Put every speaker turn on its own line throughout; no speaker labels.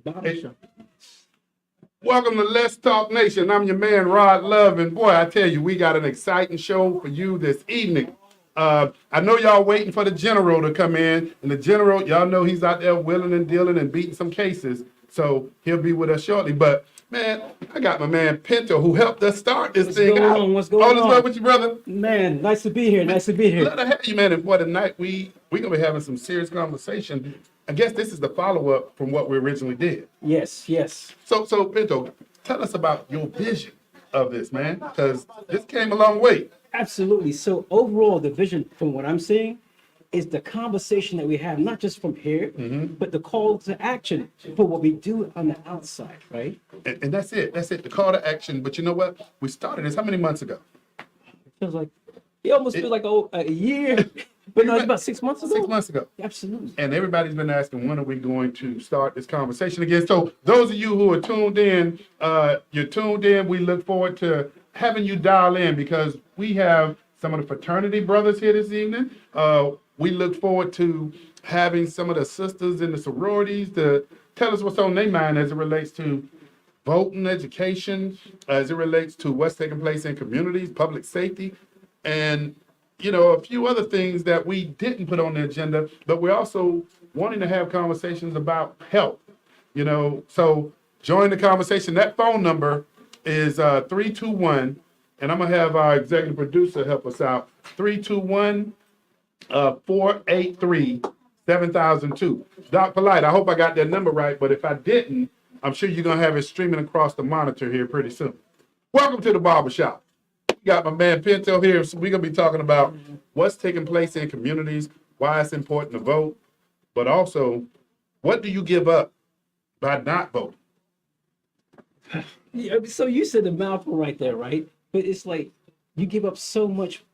Hey,
Barbershop.
welcome to Let's Talk Nation. I'm your man, Rod Love. And boy, I tell you, we got an exciting show for you this evening. I know y'all waiting for the general to come in. And the general, y'all know he's out there willing and dealing and beating some cases. So he'll be with us shortly. But man, I got my man Pinto who helped us start this
What's
thing
going
out.
on? What's going
All is well
on?
with you, brother?
Man, nice to be here. Nice to be here.
Glad to have you, man. And for tonight, we gonna be having some serious conversation. I guess this is the follow-up from what we originally did.
Yes, yes.
So Pinto, tell us about your vision of this, man, because this came a long way.
Absolutely. So overall, the vision from what I'm seeing is the conversation that we have, not just from here, but the call to action for what we do on the outside, right?
And that's it. That's it. The call to action. But you know what? We started this how many months ago?
Feels like it almost feels like a year, but no, it's about 6 months ago.
6 months ago.
Absolutely.
And everybody's been asking, when are we going to start this conversation again? So those of you who are tuned in, you're tuned in. We look forward to having you dial in because we have some of the fraternity brothers here this evening. We look forward to having some of the sisters in the sororities to tell us what's on their mind as it relates to voting, education, as it relates to what's taking place in communities, public safety, and a few other things that we didn't put on the agenda, but we're also wanting to have conversations about health. So join the conversation. That phone number is 321, and I'm gonna have our executive producer help us out. 321 483 7002. Doc Polite, I hope I got that number right, but if I didn't, I'm sure you're gonna have it streaming across the monitor here pretty soon. Welcome to the barbershop. We got my man Pinto here. So we're gonna be talking about what's taking place in communities, why it's important to vote, but also what do you give up by not voting?
Yeah, so you said the mouthful right there, right? But it's like you give up so much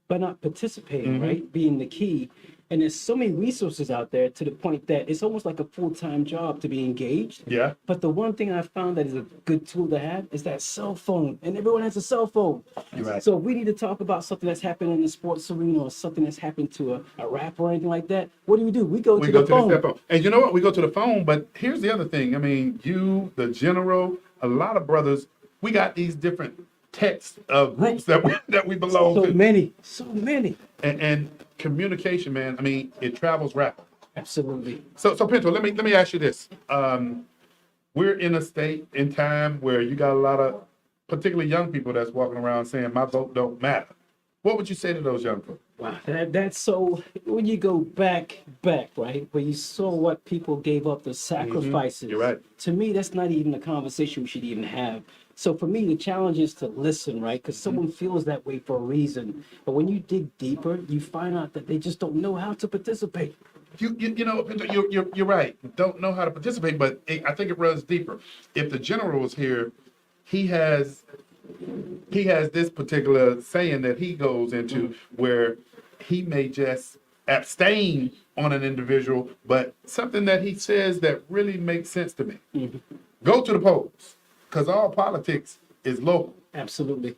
by not participating, right? Being the key. And there's so many resources out there to the point that it's almost like a full-time job to be engaged.
Yeah.
But the one thing I found that is a good tool to have is that cell phone. And everyone has a cell phone.
You're right.
So if we need to talk about something that's happened in the sports arena or something that's happened to a rapper or anything like that, what do? We go to the phone.
The phone. And you know what? We go to the phone, but here's the other thing. I mean, you, the general, a lot of brothers, we got these different text groups that we belong
So
to.
so many.
And communication, man, I mean, it travels rapid.
Absolutely.
So Pinto, let me ask you this. We're in a state in time where you got a lot of particularly young people that's walking around saying my vote don't matter. What would you say to those young folks?
Wow, that's so. When you go back, right, where you saw what people gave up, the sacrifices.
You're right.
To me, that's not even a conversation we should even have. So for me, the challenge is to listen, right? Because someone feels that way for a reason. But when you dig deeper, you find out that they just don't know how to participate.
Pinto, you're right. Don't know how to participate, but I think it runs deeper. If the general was here, he has this particular saying that he goes into where he may just abstain on an individual, but something that he says that really makes sense to me. Go to the polls, because all politics is local.
Absolutely.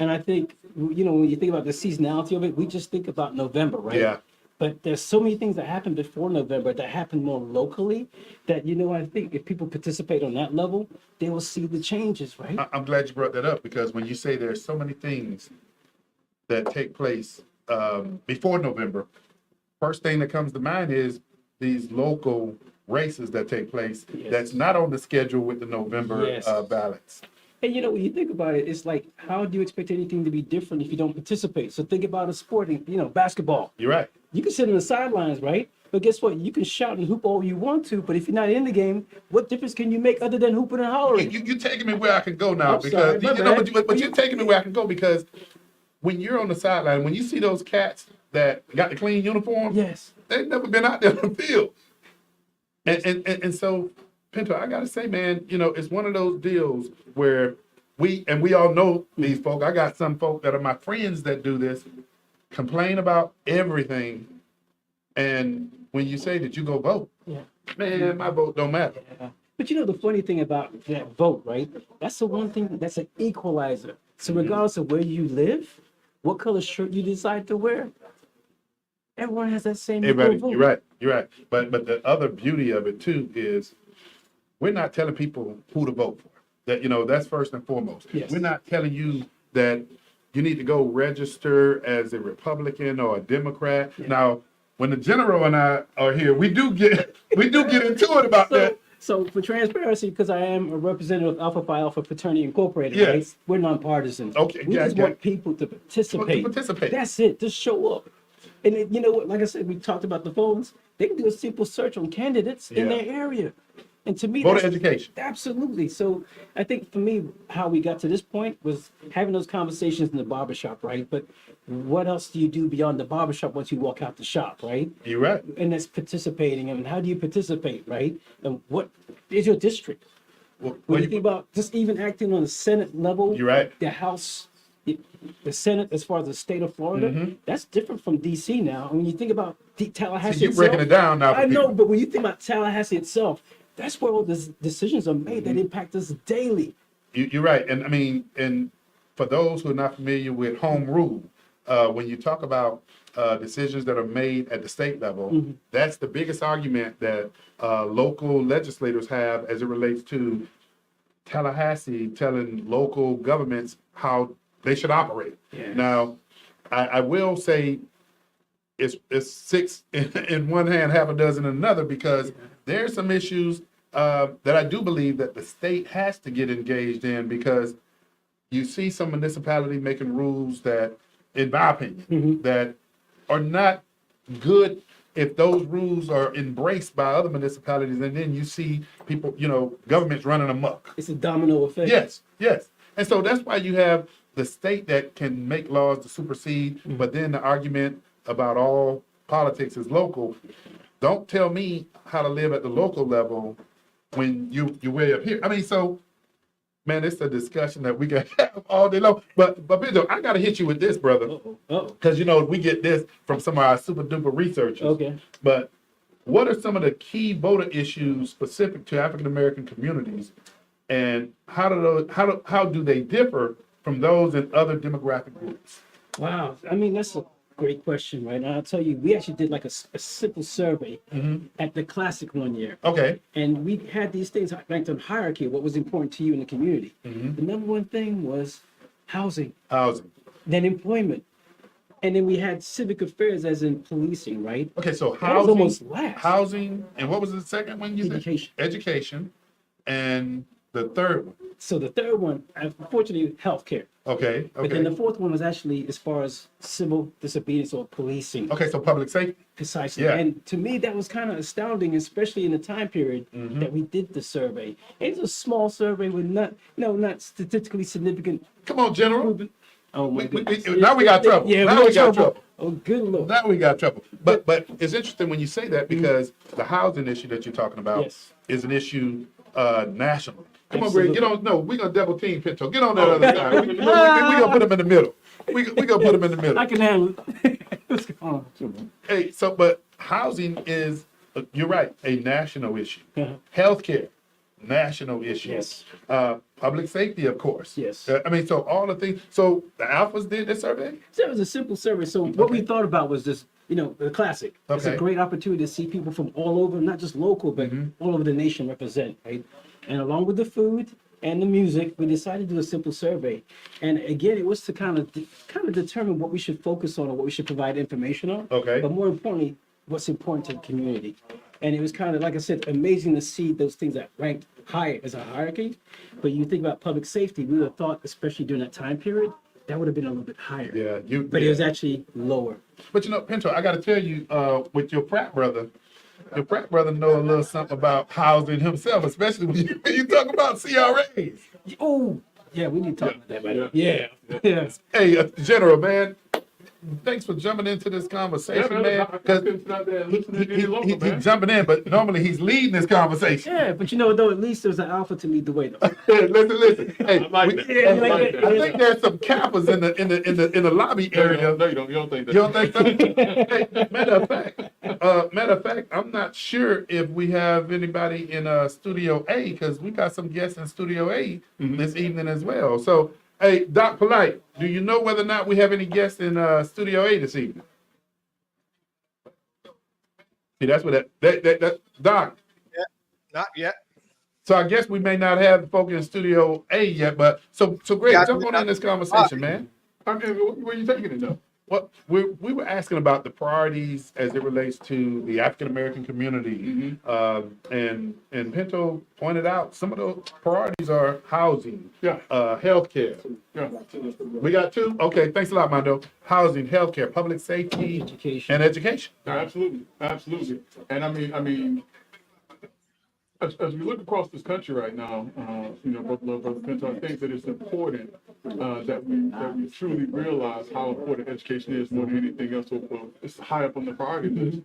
And I think, when you think about the seasonality of it, we just think about November, right?
Yeah.
But there's so many things that happen before November that happen more locally that, I think if people participate on that level, they will see the changes, right?
I'm glad you brought that up, because when you say there's so many things that take place before November, first thing that comes to mind is these local races that take place that's not on the schedule with the November ballots.
And when you think about it, it's like, how do you expect anything to be different if you don't participate? So think about a sport, basketball.
You're right.
You can sit on the sidelines, right? But guess what? You can shout and hoop all you want to, but if you're not in the game, what difference can you make other than hooping and hollering?
You're taking me where I can go now,
I'm
because
sorry,
but you're taking me where I can go, because when you're on the sideline, when you see those cats that got the clean uniform,
Yes.
they've never been out there on the field. And so, Pinto, I gotta say, man, it's one of those deals where we all know these folk. I got some folk that are my friends that do this, complain about everything, and when you say that you go vote, man, my vote don't matter.
Yeah. But the funny thing about that vote, right? That's the one thing that's an equalizer. So regardless of where you live, what color shirt you decide to wear, everyone has that same equal
Everybody,
vote.
you're right. But the other beauty of it too is we're not telling people who to vote for. That, that's first and foremost.
Yes.
We're not telling you that you need to go register as a Republican or a Democrat.
Yeah.
Now, when the general and I are here, we do get into it about that.
So for transparency, because I am a representative of Alpha Phi Alpha Fraternity Incorporated,
Yes.
right? We're nonpartisan.
Okay,
We
yeah,
just
yeah.
want people to participate.
Participate.
That's it. Just show up. And you know what? Like I said, we talked about the phones. They can do a simple search on candidates in
Yeah.
their area. And to me,
Voter
that's
education.
absolutely. So I think for me, how we got to this point was having those conversations in the barbershop, right? But what else do you do beyond the barbershop once you walk out the shop, right?
You're right.
And that's participating. I mean, how do you participate, right? And what is your district?
Well,
When you think about just even acting on the Senate level,
You're right.
the House, the Senate, as far as the state of Florida, that's different from DC now. And when you think about Tallahassee,
See, you're breaking it down now for
I know,
people.
but when you think about Tallahassee itself, that's where all these decisions are made that impact us daily.
You're right. And I mean, and for those who are not familiar with home rule, when you talk about decisions that are made at the state level, that's the biggest argument that local legislators have as it relates to Tallahassee telling local governments how they should operate.
Yeah.
Now, I will say it's six in one hand, half a dozen in another, because there's some issues that I do believe that the state has to get engaged in, because you see some municipality making rules that, in my opinion, that are not good if those rules are embraced by other municipalities, and then you see people, governments running amok.
It's a domino effect.
Yes, yes. And so that's why you have the state that can make laws to supersede, but then the argument about all politics is local. Don't tell me how to live at the local level when you're way up here. I mean, so, man, it's a discussion that we can have all day long. But Pedro, I got to hit you with this, brother,
Uh-oh.
because, we get this from some of our super duper researchers.
Okay.
But what are some of the key voter issues specific to African American communities, and how do they differ from those in other demographic groups?
Wow. I mean, that's a great question, right? And I'll tell you, we actually did like a simple survey at the Classic one year.
Okay.
And we had these things ranked on hierarchy, what was important to you in the community. The number one thing was housing,
Housing.
then employment. And then we had civic affairs as in policing, right?
Okay, so
That was
housing,
almost last.
housing, and what was the second one you said?
Education.
Education, and the third one.
So the third one, unfortunately, healthcare.
Okay,
But then the
okay.
fourth one was actually as far as civil disobedience or policing.
Okay, so public safety.
Precisely.
Yeah.
And to me, that was kind of astounding, especially in the time period
Mm-hmm.
that we did the survey. And it's a small survey with not statistically significant.
Come on, General.
Oh my goodness.
Now we got trouble.
Yeah,
Now we got trouble.
Oh, good Lord.
Now we got trouble. But it's interesting when you say that, because the housing issue that you're talking about
Yes.
is an issue nationally. Come on,
Absolutely.
Greg, get on. No, we're going to double team Pinto. Get on that other side. We're going to put him in the middle. We're going to put him in the middle.
I can handle it. What's going on? Sure, man.
Hey, but housing is, you're right, a national issue.
Uh-huh.
Healthcare, national issue.
Yes.
Public safety, of course.
Yes.
I mean, so all the things. So the Alphas did this survey?
So it was a simple survey. So what we thought about was this, the Classic. It's a
Okay.
great opportunity to see people from all over, not just local, but all over the nation represent, right? And along with the food and the music, we decided to do a simple survey. And again, it was to kind of determine what we should focus on or what we should provide information on.
Okay.
But more importantly, what's important to the community. And it was kind of, like I said, amazing to see those things that ranked higher as a hierarchy. But you think about public safety, we would have thought, especially during that time period, that would have been a little bit higher.
Yeah.
But it was actually lower.
But Pinto, I got to tell you, with your frat brother know a little something about housing himself, especially when you talk about CRAs.
Oh, yeah, we need to talk about that, right? Yeah. Yeah.
Hey, General, man, thanks for jumping into this conversation, man. Because he's jumping in, but normally he's leading this conversation.
Yeah, but though, at least there's an alpha to lead the way, though.
Listen. Hey,
I like that.
Yeah,
I like that.
I think there's some Kappas in the lobby area.
No, you don't. You don't think that.
You don't think so? Hey, matter of fact, I'm not sure if we have anybody in Studio A, because we got some guests in Studio A this evening as well. So, hey, Doc Polite, do you know whether or not we have any guests in Studio A this evening? See, that's what that Doc.
Not yet.
So I guess we may not have the folk in Studio A yet, but so Greg, jump on in this conversation, man.
I mean, where you taking it though?
What we were asking about the priorities as it relates to the African American community, and Pinto pointed out some of those priorities are housing,
Yeah.
healthcare.
Yeah.
We got two. Okay, thanks a lot, Mondo. Housing, healthcare, public safety,
Education.
and education.
No, absolutely, absolutely. And I mean, as we look across this country right now, Brother Pinto, I think that it's important that we truly realize how important education is more than anything else. So it's high up on the priority list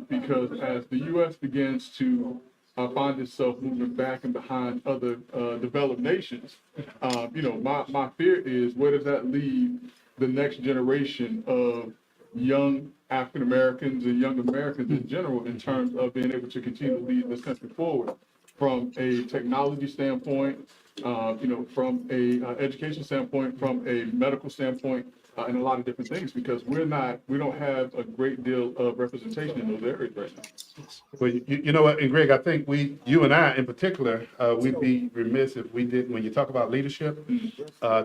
because as the U.S. begins to find itself moving back and behind other developed nations, my fear is where does that leave the next generation of young African Americans and young Americans in general in terms of being able to continue to lead this country forward from a technology standpoint, from a education standpoint, from a medical standpoint, and a lot of different things because we don't have a great deal of representation in those areas right now.
Well, you know what, and Greg, I think you and I in particular, we'd be remiss if we didn't, when you talk about leadership,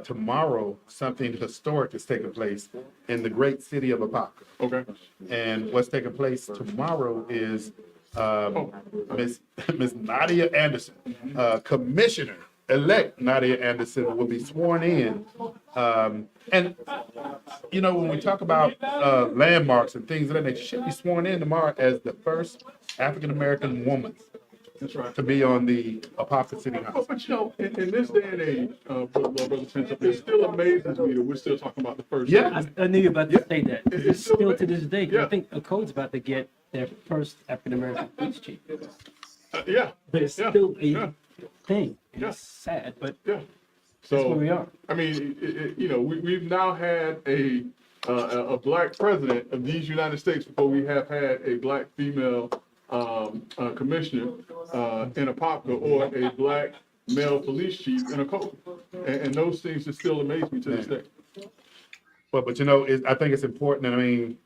tomorrow, something historic is taking place in the great city of Apopka.
Okay.
And what's taking place tomorrow is Miss Nadia Anderson, Commissioner-elect Nadia Anderson will be sworn in. And, when we talk about landmarks and things of that nature, she should be sworn in tomorrow as the first African-American woman
That's right.
to be on the Apopka City Council.
But in this day and age, Brother Pinto, it still amazes me that we're still talking about the first.
Yeah.
I knew you were about to say that. It's
still
still to this day. 'Cause
Yeah.
I think a code's about to get their first African American police chief.
Yeah.
But it's
Yeah.
still a
Yeah.
thing.
Yeah.
It's sad, but
Yeah.
that's where we are.
I mean, we've now had a black president of these United States before we have had a black female commissioner in a Apopka or a black male police chief in a code. And those things that still amaze me to this day.
But I think it's important. And I mean,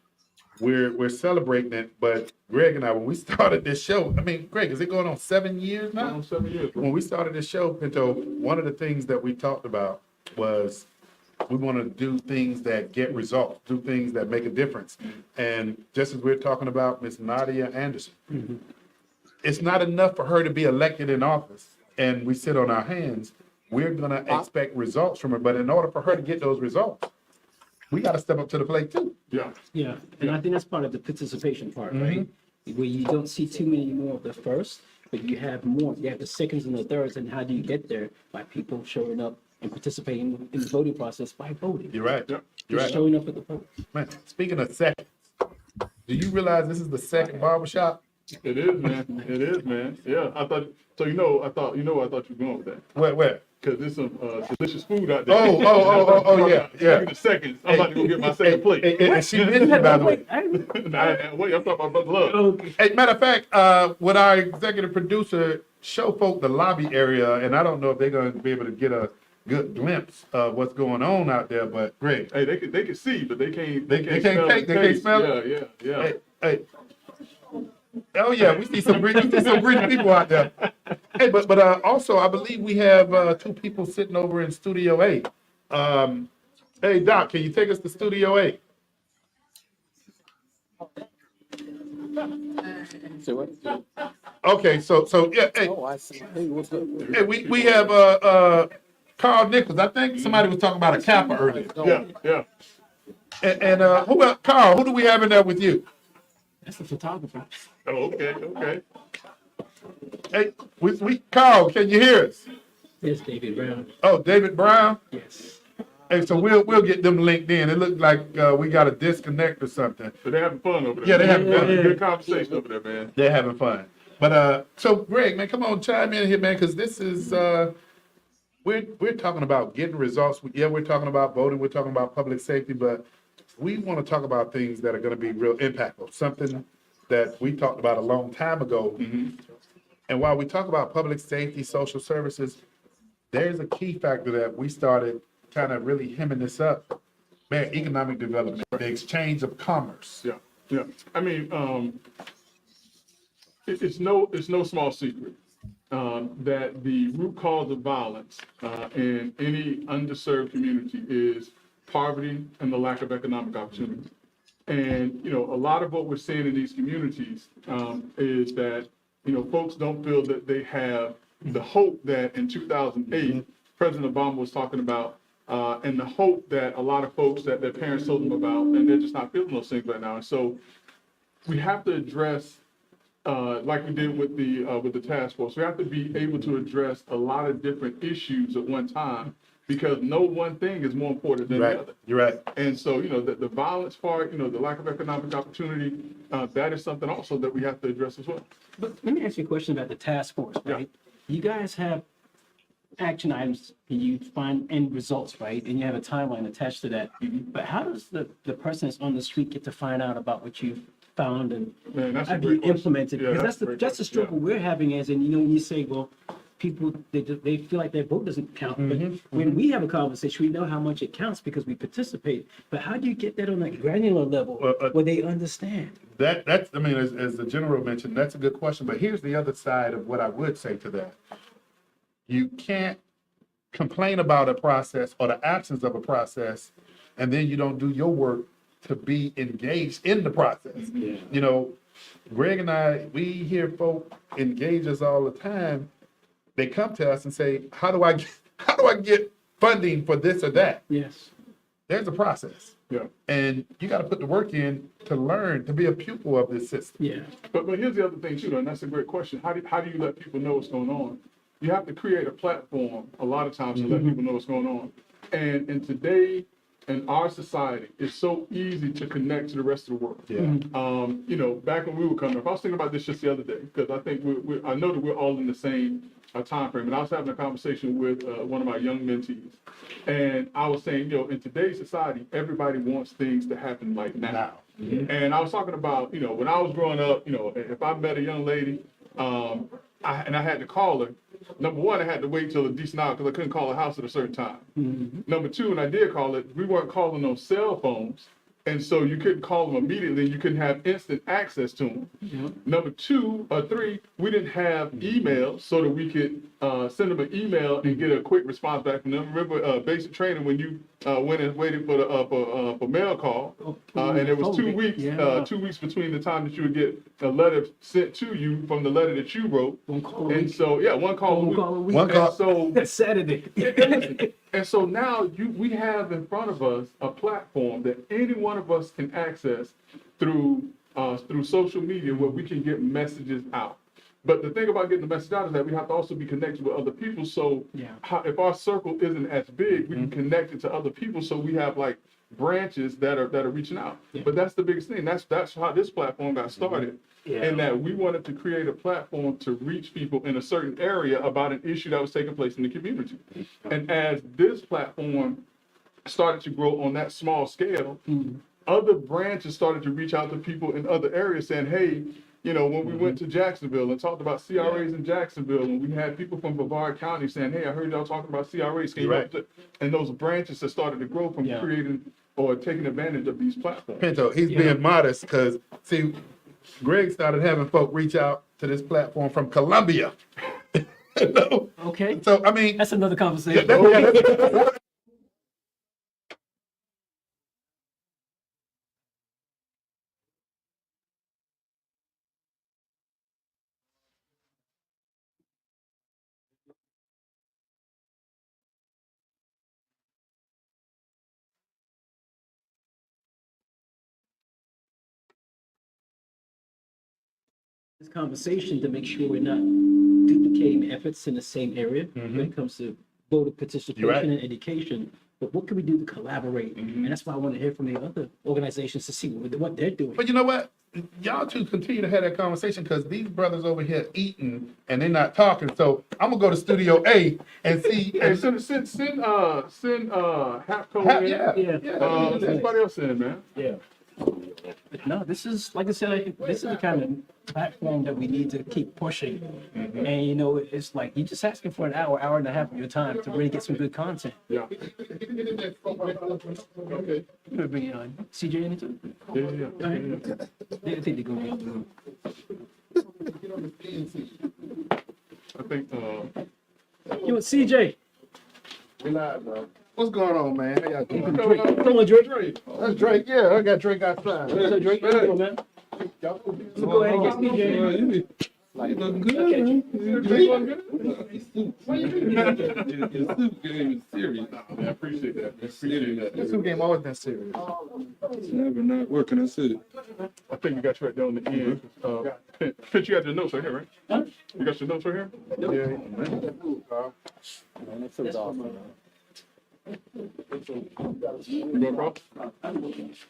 we're celebrating it. But Greg and I, when we started this show, I mean, Greg, is it going on 7 years now?
Almost 7 years. Bro.
When we started this show, Pinto, one of the things that we talked about was we want to do things that get results, do things that make a difference. And just as we're talking about Miss Nadia Anderson, it's not enough for her to be elected in office and we sit on our hands. We're going to expect results from her. But in order for her to get those results, we got to step up to the plate too.
Yeah.
Yeah, and I think that's part of the participation part, right? Where you don't see too many more of the first, but you have more. You have the seconds and the thirds, and how do you get there? By people showing up and participating in the voting process by voting.
You're right.
Yeah.
You're
Just
right.
showing up at the polls.
Man, speaking of seconds, do you realize this is the second barbershop?
It is, man. It is, man. Yeah. I thought where I thought you were going with that.
Where?
Because there's some delicious food out there.
Oh, yeah.
Speaking of seconds, I'm about to go get my second plate.
And she mentioned it, by the way.
Wait, I'm talking about Brother Love.
Okay.
Hey, matter of fact, with our executive producer, show folk the lobby area, and I don't know if they're going to be able to get a good glimpse of what's going on out there, but Greg.
Hey, they can see, but they can't.
They can't smell it?
Yeah.
Hey. Oh yeah, we see some rich people out there. Hey, but also I believe we have two people sitting over in Studio A. Hey Doc, can you take us to Studio A? Okay, so yeah, hey,
Oh, I see. Hey, what's up?
hey we have Carl Nichols. I think somebody was talking about a Kappa earlier.
Yeah.
And who else? Carl, who do we have in there with you?
That's the photographer.
Oh, okay.
Hey, we Carl, can you hear us?
There's David Brown.
Oh, David Brown.
Yes.
Hey, so we'll get them linked in. It looks like we got a disconnect or something.
So they're having fun over there.
Yeah, they're having fun.
Good conversation over there, man.
They're having fun. But so Greg, man, come on, chime in here, man, because this is we're talking about getting results. Yeah, we're talking about voting. We're talking about public safety, but we want to talk about things that are going to be real impactful. Something that we talked about a long time ago. And while we talk about public safety, social services, there's a key factor that we started kind of really hemming this up. Man, economic development, the exchange of commerce.
Yeah. I mean, it's no small secret that the root cause of violence in any underserved community is poverty and the lack of economic opportunity. And, you know, a lot of what we're seeing in these communities is that, you know, folks don't feel that they have the hope that in 2008, President Obama was talking about, and the hope that a lot of folks that their parents told them about, and they're just not feeling those things right now. And so we have to address, like we did with the task force, we have to be able to address a lot of different issues at one time, because no one thing is more important than the
Right,
other.
you're right.
And so, you know, the violence part, you know, the lack of economic opportunity, that is something also that we have to address as well.
But let me ask you a question about the task force, right? You guys have action items, and you find end results, right? And you have a timeline attached to that. But how does the person that's on the street get to find out about what you found and
Man, that's a
have you
great question.
implemented?
Yeah,
Because
that's a great
that's the
question.
struggle we're having as in, you know, when you say, well, people, they feel like their vote doesn't count. But when we have a conversation, we know how much it counts because we participate. But how do you get that on a granular level where they understand?
That's, I mean, as the general mentioned, that's a good question. But here's the other side of what I would say to that. You can't complain about a process or the absence of a process, and then you don't do your work to be engaged in the process.
Yeah.
You know, Greg and I, we hear folk engage us all the time. They come to us and say, how do I get funding for this or that?
Yes.
There's a process.
Yeah.
And you got to put the work in to learn, to be a pupil of this system.
Yeah.
But here's the other thing too, though, and that's a great question. How do you let people know what's going on? You have to create a platform a lot of times to let people know what's going on. And today, in our society, it's so easy to connect to the rest of the world.
Yeah.
You know, back when we were coming up, I was thinking about this just the other day, because I think I know that we're all in the same time frame. And I was having a conversation with one of my young mentees, and I was saying, you know, in today's society, everybody wants things to happen like now. And I was talking about, you know, when I was growing up, you know, if I met a young lady, and I had to call her, number one, I had to wait till a decent hour because I couldn't call her house at a certain time. Number two, when I did call it, we weren't calling on cell phones. And so you couldn't call them immediately. You couldn't have instant access to them. Number two or three, we didn't have email so that we could send them an email and get a quick response back from them. Remember basic training when you went and waited for mail call, and it was 2 weeks, 2 weeks between the time that you would get a letter sent to you from the letter that you wrote.
One call a
And
week.
so, yeah, one call a week.
One call.
And so
That's Saturday.
and so now we have in front of us a platform that any one of us can access through social media where we can get messages out. But the thing about getting the message out is that we have to also be connected with other people. So if our circle isn't as big, we can connect it to other people. So we have like branches that are reaching out. But that's the biggest thing. That's how this platform got started. And that we wanted to create a platform to reach people in a certain area about an issue that was taking place in the community. And as this platform started to grow on that small scale, other branches started to reach out to people in other areas saying, hey, you know, when we went to Jacksonville and talked about CRAs in Jacksonville, and we had people from Brevard County saying, hey, I heard y'all talking about CRAs. Can you help us? And those branches have started to grow from creating or taking advantage of these platforms.
Pinto, he's being modest because, see, Greg started having folk reach out to this platform from Colombia. You know?
Okay.
So, I mean,
That's another conversation. This conversation to make sure we're not duplicating efforts in the same area when it comes to voter participation and education. But what can we do to collaborate? And that's why I want to hear from the other organizations to see what they're doing.
but you know what? Y'all two continue to have that conversation because these brothers over here eating and they're not talking. So I'm gonna go to Studio A and see.
Hey, send Hapco in. Everybody else in, man.
Yeah. No, this is, like I said, this is the kind of platform that we need to keep pushing. And, you know, it's like you're just asking for an hour and a half of your time to really get some good content.
Yeah.
Okay. You gonna bring it on. CJ in it too?
Yeah.
Go ahead. I think they're going to
I think,
You and CJ.
We live, bro. What's going on, man? How y'all doing?
Come on, Drake.
That's Drake. Yeah, I got Drake outside.
What's up, Drake? How you doing, man? Let's go ahead and get CJ.
You look good, man. Your suit game is serious.
I appreciate that. Appreciate that.
This game always been serious.
It's never not working. I said,
I think we got you right there on the end. Pitch, you got your notes right here, right?
Huh?
You got your notes right here?
Yeah.
You go across?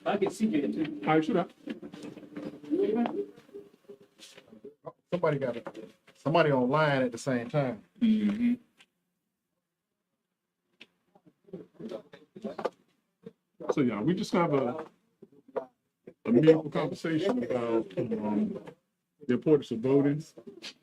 I get CJ too.
All right, shoot out.
Somebody online at the same time.
So yeah, we just have a meaningful conversation about the importance of voting,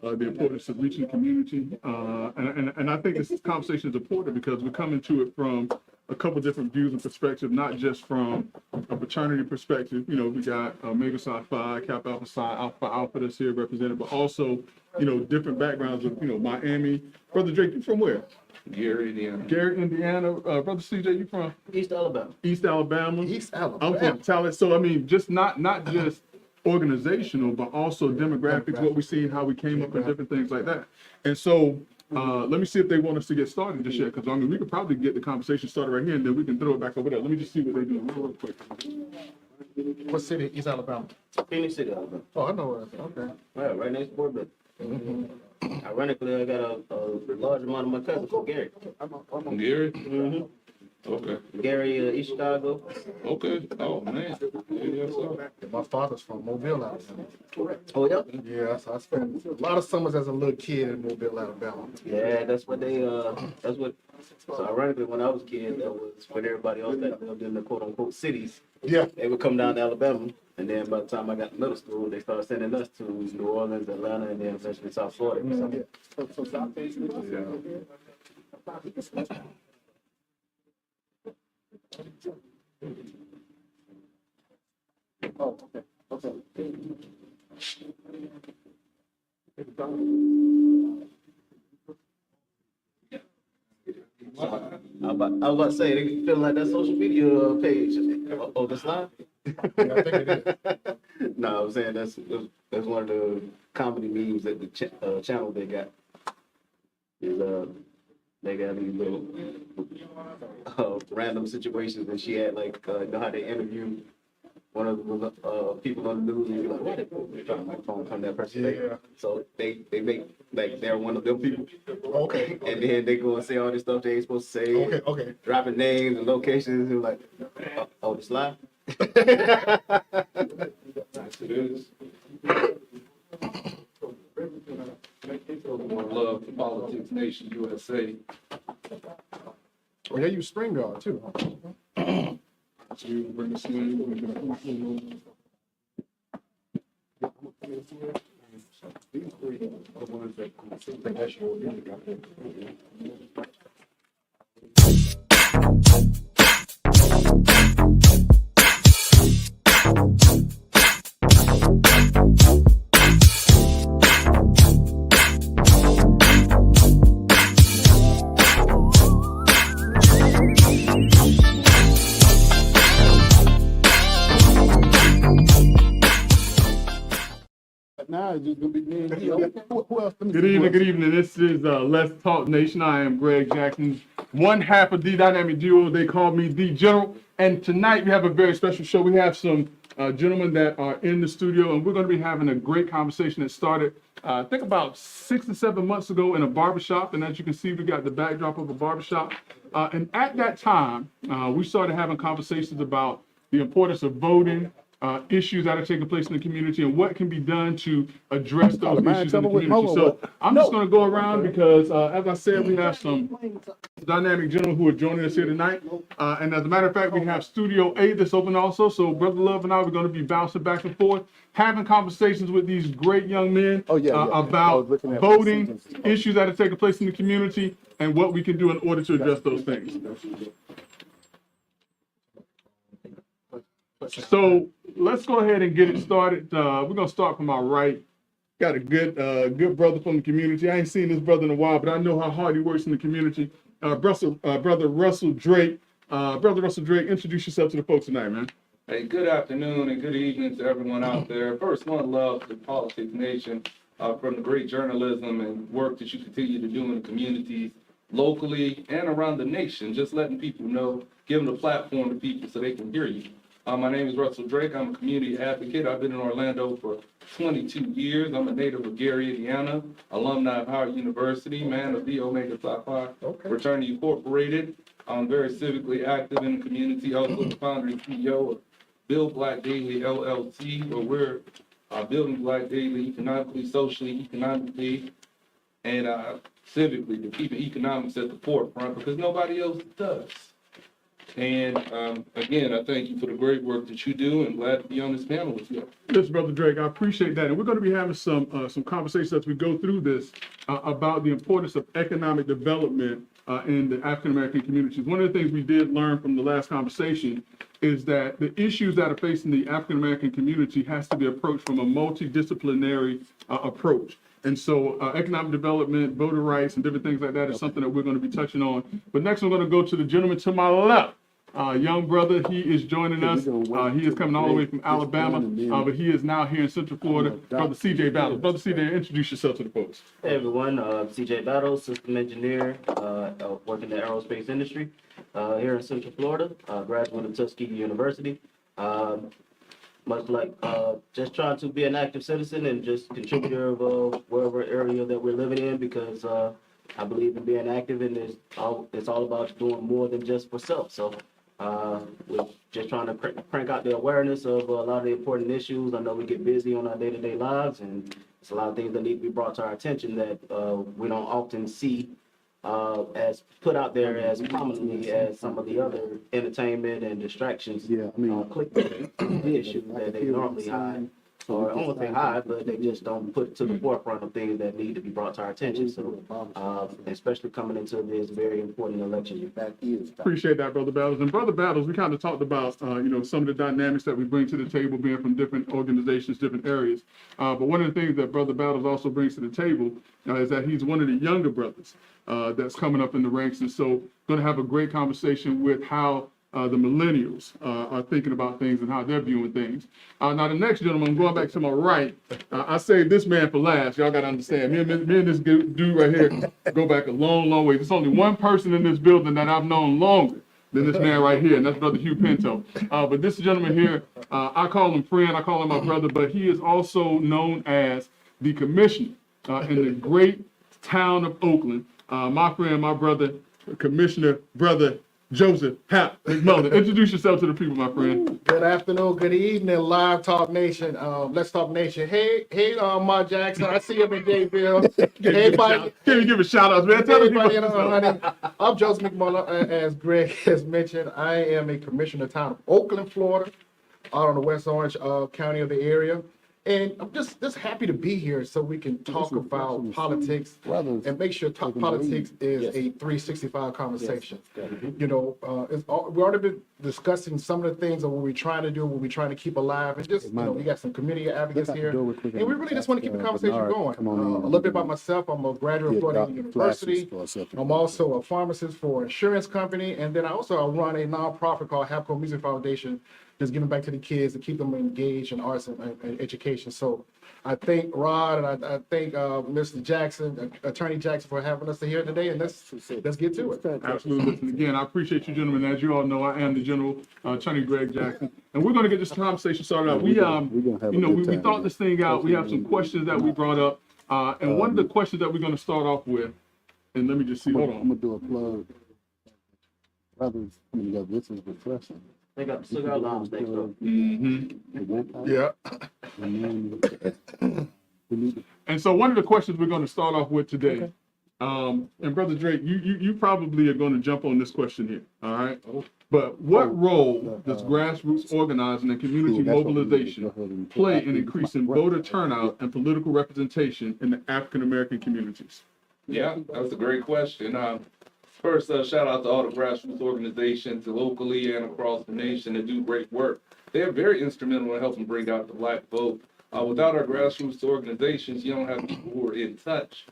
the importance of reaching the community, and I think this conversation is important because we're coming to it from a couple different views and perspectives, not just from a fraternity perspective. You know, we got Omega Psi Phi, Kappa Alpha Psi, Alpha Alpha that's here represented, but also, you know, different backgrounds of, you know, Miami. Brother Drake, you from where?
Gary, Indiana.
Gary, Indiana. Brother CJ, you from
East Alabama.
East Alabama?
East
I'm
Alabama.
from Talent. So I mean, just not just organizational, but also demographics, what we see, how we came up with different things like that. And so let me see if they want us to get started just yet, because I mean, we could probably get the conversation started right here, and then we can throw it back over there. Let me just see what they do real quick.
What city? East Alabama.
Phoenix City, Alabama.
Oh, I know where it's at. Okay.
Right next to Fort Bliss. Ironically, I got a large amount of my cousins from Gary.
Gary? Okay.
Gary, East Chicago.
Okay. Oh, man. Yeah, so.
My father's from Mobile, Alabama.
Oh, yeah?
Yeah, so I spent a lot of summers as a little kid in Mobile, Alabama.
Yeah, that's what they, so ironically, when I was a kid, that was when everybody else that lived in the quote-unquote cities,
Yeah.
they would come down to Alabama. And then by the time I got to middle school, they started sending us to New Orleans, Atlanta, and then eventually South Florida. I was about to say, they feel like that social media page. Oh, this live?
Yeah, I think it is.
No, I was saying that's one of the comedy memes that the channel they got. Is they got these little random situations, and she had like you know how they interview one of the people on the news, and you're like, what? They're trying to microphone come that person.
Yeah.
So they make like they're one of them people,
Okay.
and then they go and say all this stuff they ain't supposed to say.
Okay. Okay.
Dropping names and locations, and like, oh, this live?
Yes, it is. One love to Politics Nation USA.
Oh, yeah, you spring guard too.
So you bring the swing.
Now it's just gonna be me and you. Who else? Let me
Good
see who
evening,
else.
good evening. This is Let's Talk Nation. I am Greg Jackson, one half of the dynamic duo. They call me The General. And tonight we have a very special show. We have some gentlemen that are in the studio, and we're going to be having a great conversation that started, I think, about 6 to 7 months ago in a barbershop. And as you can see, we got the backdrop of a barbershop. And at that time, we started having conversations about the importance of voting, issues that are taking place in the community, and what can be done to address those
man,
issues in the
trouble with
community.
Mo or
So I'm just going to go around because, as I said, we have some dynamic gentlemen who are joining us here tonight. And as a matter of fact, we have Studio A that's open also. So Brother Love and I, we're going to be bouncing back and forth, having conversations with these great young men
Oh, yeah. I
about
was looking at
voting,
the sentences.
issues that are taking place in the community, and what we can do in order to address those things. So let's go ahead and get it started. We're going to start from our right. got a good brother from the community. I ain't seen this brother in a while, but I know how hard he works in the community. Brother Russell Drake. Brother Russell Drake, introduce yourself to the folks tonight, man.
Hey, good afternoon and good evening to everyone out there. First, one love to Politics Nation from the great journalism and work that you continue to do in the communities, locally and around the nation. Just letting people know, giving a platform to people so they can hear you. My name is Russell Drake. I'm a community advocate. I've been in Orlando for 22 years. I'm a native of Gary, Indiana, alumni of Howard University, man of the Omega Psi Phi Fraternity Incorporated. I'm very civically active in the community, also the founder and CEO of Build Black Daily LLC, where we're building Black Daily economically, socially, economically, and civically, to keep economics at the forefront because nobody else does. And again, I thank you for the great work that you do and glad to be on this panel with you.
Listen, Brother Drake, I appreciate that. And we're going to be having some conversations as we go through this about the importance of economic development in the African-American communities. One of the things we did learn from the last conversation is that the issues that are facing the African-American community has to be approached from a multidisciplinary approach. And so economic development, voter rights, and different things like that is something that we're going to be touching on. But next, I'm going to go to the gentleman to my left. Young brother, he is joining us. He is coming all the way from Alabama, but he is now here in Central Florida. Brother CJ Battles. Brother CJ, introduce yourself to the folks.
Hey everyone, CJ Battles, system engineer, working in the aerospace industry here in Central Florida, graduate of Tuskegee University. Much like just trying to be an active citizen and just contributor of wherever area that we're living in because I believe in being active and it's all about doing more than just for self. So we're just trying to crank out the awareness of a lot of the important issues. I know we get busy on our day-to-day lives and it's a lot of things that need to be brought to our attention that we don't often see as put out there as prominently as some of the other entertainment and distractions. Click the issue that they normally hide, or I won't say hide, but they just don't put to the forefront of things that need to be brought to our attention. So, especially coming into this very important election year.
Appreciate that, Brother Battles. And Brother Battles, we kind of talked about, some of the dynamics that we bring to the table, being from different organizations, different areas. But one of the things that Brother Battles also brings to the table is that he's one of the younger brothers that's coming up in the ranks. And so going to have a great conversation with how the millennials are thinking about things and how they're viewing things. Now, the next gentleman, I'm going back to my right. I saved this man for last. Y'all got to understand. Me and this dude right here go back a long, long way. There's only one person in this building that I've known longer than this man right here, and that's Brother Hugh Pinto. But this gentleman here, I call him friend, I call him my brother, but he is also known as the commissioner in the great town of Oakland. My friend, my brother, Commissioner Brother Joseph Hap McMullen. Introduce yourself to the people, my friend.
Good afternoon, good evening, Live Talk Nation. Let's Talk Nation. Hey, Ma Jackson. I see him in Dayville. Everybody,
Can you give a shout out, man? Tell the
everybody in
people.
honey. I'm Joseph McMullen. As Greg has mentioned, I am a commissioner of the town of Oakland, Florida, out on the West Orange County of the area. And I'm just happy to be here so we can talk about politics and make sure talk politics is a 365 conversation. You know, we've already been discussing some of the things of what we're trying to do, what we're trying to keep alive, and just, we got some community advocates here, and we really just want to keep the conversation going. A little bit about myself, I'm a graduate of Florida University. I'm also a pharmacist for an insurance company, and then I run a nonprofit called Hapco Music Foundation, that's giving back to the kids to keep them engaged in arts and education. So I thank Rod and I thank Mr. Jackson, Attorney Jackson, for having us here today. And let's get to it.
Absolutely. Listen, again, I appreciate you, gentlemen. As you all know, I am the General Attorney Greg Jackson, and we're going to get this conversation started out. We thought this thing out. We have some questions that we brought up, and one of the questions that we're going to start off with, and let me just see. Hold on.
I'm gonna do a plug. Brothers, this is refreshing.
They got the cigar lounge next door.
Yeah.
And so one of the questions we're going to start off with today, and Brother Drake, you probably are going to jump on this question here, all right? But what role does grassroots organizing and community mobilization play in increasing voter turnout and political representation in the African American communities?
Yeah, that's a great question. First, shout out to all the grassroots organizations locally and across the nation that do great work. They're very instrumental in helping bring out the Black vote. Without our grassroots organizations, you don't have people who are in touch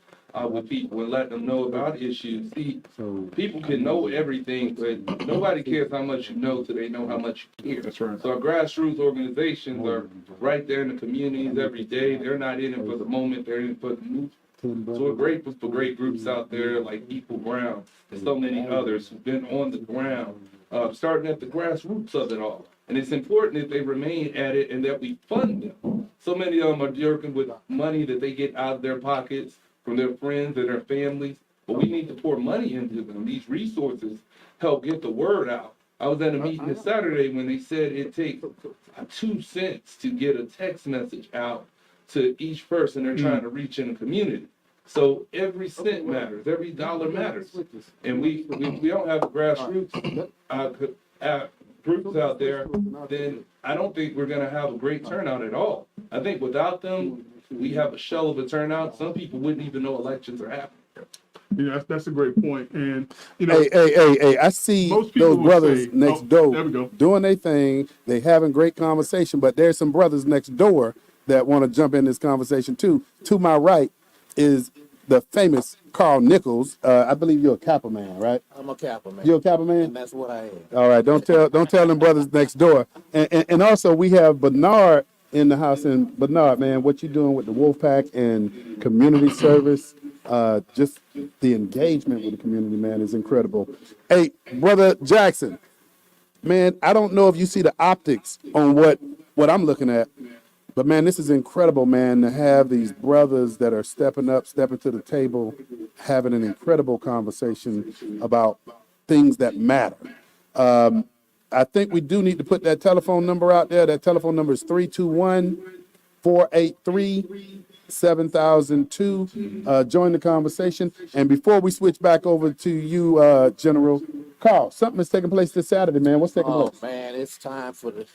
with people and let them know about issues. See, people can know everything, but nobody cares how much you know till they know how much you care.
That's right.
So our grassroots organizations are right there in the communities every day. They're not in it for the moment, they're in it for the movement. So we're grateful for great groups out there like Equal Ground and so many others who've been on the ground, starting at the grassroots of it all. And it's important that they remain at it and that we fund them. So many of them are working with money that they get out of their pockets from their friends and their families, but we need to pour money into them. These resources help get the word out. I was at a meeting this Saturday when they said it takes 2 cents to get a text message out to each person they're trying to reach in the community. So every cent matters, every dollar matters. And we don't have grassroots groups out there, then I don't think we're gonna have a great turnout at all. I think without them, we have a shell of a turnout. Some people wouldn't even know elections are happening.
Yeah, that's a great point. And, you know,
Hey, I see
most people
those
would
brothers
say,
next
oh,
door
there we go.
doing their thing. They having great conversation, but there's some brothers next door that want to jump in this conversation too. To my right is the famous Carl Nichols. I believe you're a Kappa man, right?
I'm a Kappa man.
You're a Kappa man?
And that's what I am.
All right, don't tell them brothers next door. And also we have Bernard in the house. And Bernard, man, what you doing with the Wolfpack and community service? Just the engagement with the community, man, is incredible. Hey, brother Jackson, man, I don't know if you see the optics on what I'm looking at, but man, this is incredible, man, to have these brothers that are stepping to the table, having an incredible conversation about things that matter. I think we do need to put that telephone number out there. That telephone number is 321-483-7002. Join the conversation. And before we switch back over to you, General Carl, something is taking place this Saturday, man. What's taking
Oh,
place?
man, it's time for the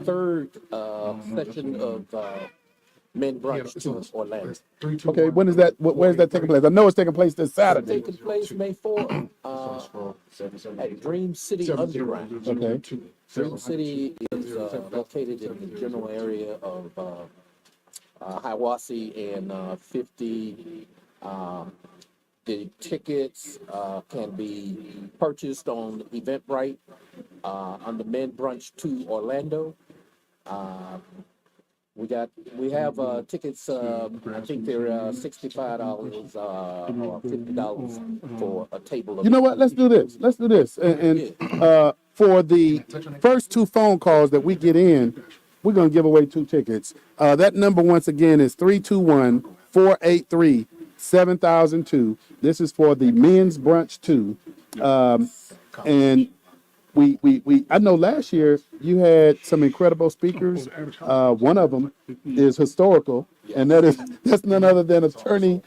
third session of Men Brunch to Orlando.
Okay, when is that? Where's that taking place? I know it's taking place this Saturday.
Taking place May 4th at Dream City Underground.
Okay.
Dream City is located in the general area of Hiawassee and 50. The tickets can be purchased on Eventbrite under Men Brunch to Orlando. We have tickets. I think they're $65 or $50 for a table.
You know what? Let's do this. And for the first 2 phone calls that we get in, we're going to give away 2 tickets. That number, once again, is 321-483-7002. This is for the Men's Brunch 2. And I know last year you had some incredible speakers. One of them is historical, and that's none other than attorney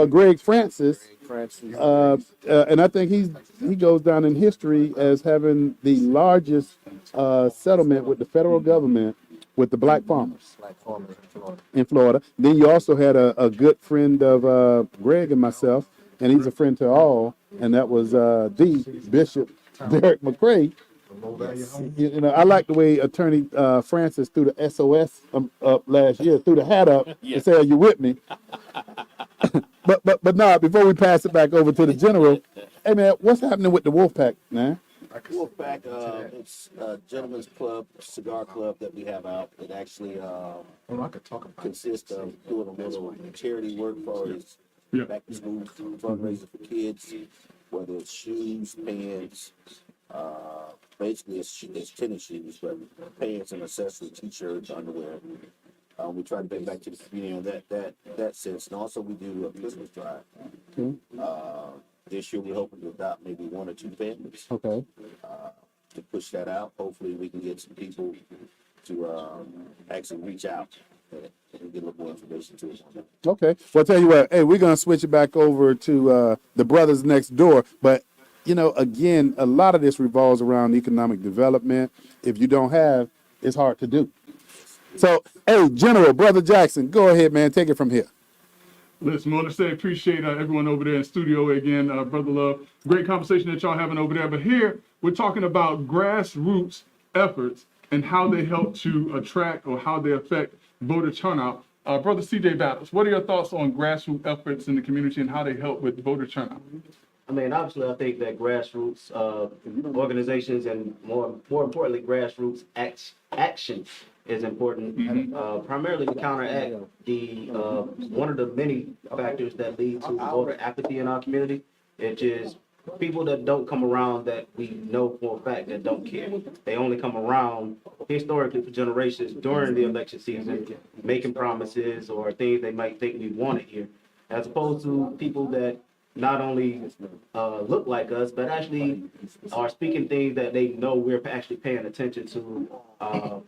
Greg Francis. And I think he goes down in history as having the largest settlement with the federal government with the black farmers in Florida. Then you also had a good friend of Greg and myself, and he's a friend to all, and that was the Bishop Derek McCray. You know, I like the way Attorney Francis threw the SOS up last year, threw the hat up and said, "Are you with me?" but no, before we pass it back over to the general, hey man, what's happening with the Wolfpack, man?
Wolfpack, it's a gentleman's club, cigar club that we have out. It actually consists of doing a little charity work for his back to school fundraiser for kids, whether it's shoes, pants, basically it's tennis shoes, but pants and accessories, t-shirts, underwear. We try to pay back to the community on that sense, and also we do a Christmas drive. This year we're hoping to adopt maybe 1 or 2 families.
Okay.
To push that out. Hopefully we can get some people to actually reach out and get a little more information to us on that.
Okay. Well, I'll tell you what, hey, we're going to switch it back over to the brothers next door. But, you know, again, a lot of this revolves around economic development. If you don't have, it's hard to do. So, hey, General, Brother Jackson, go ahead, man. Take it from here.
Listen, I want to say appreciate everyone over there in studio again, Brother Love. Great conversation that y'all having over there. But here, we're talking about grassroots efforts and how they help to attract or how they affect voter turnout. Brother CJ Battles, what are your thoughts on grassroots efforts in the community and how they help with voter turnout?
I mean, obviously, I think that grassroots organizations and more importantly, grassroots action is important, primarily to counteract the one of the many factors that lead to voter apathy in our community, which is people that don't come around that we know for a fact that don't care. They only come around historically for generations during the election season, making promises or things they might think we want to hear, as opposed to people that not only look like us, but actually are speaking things that they know we're actually paying attention to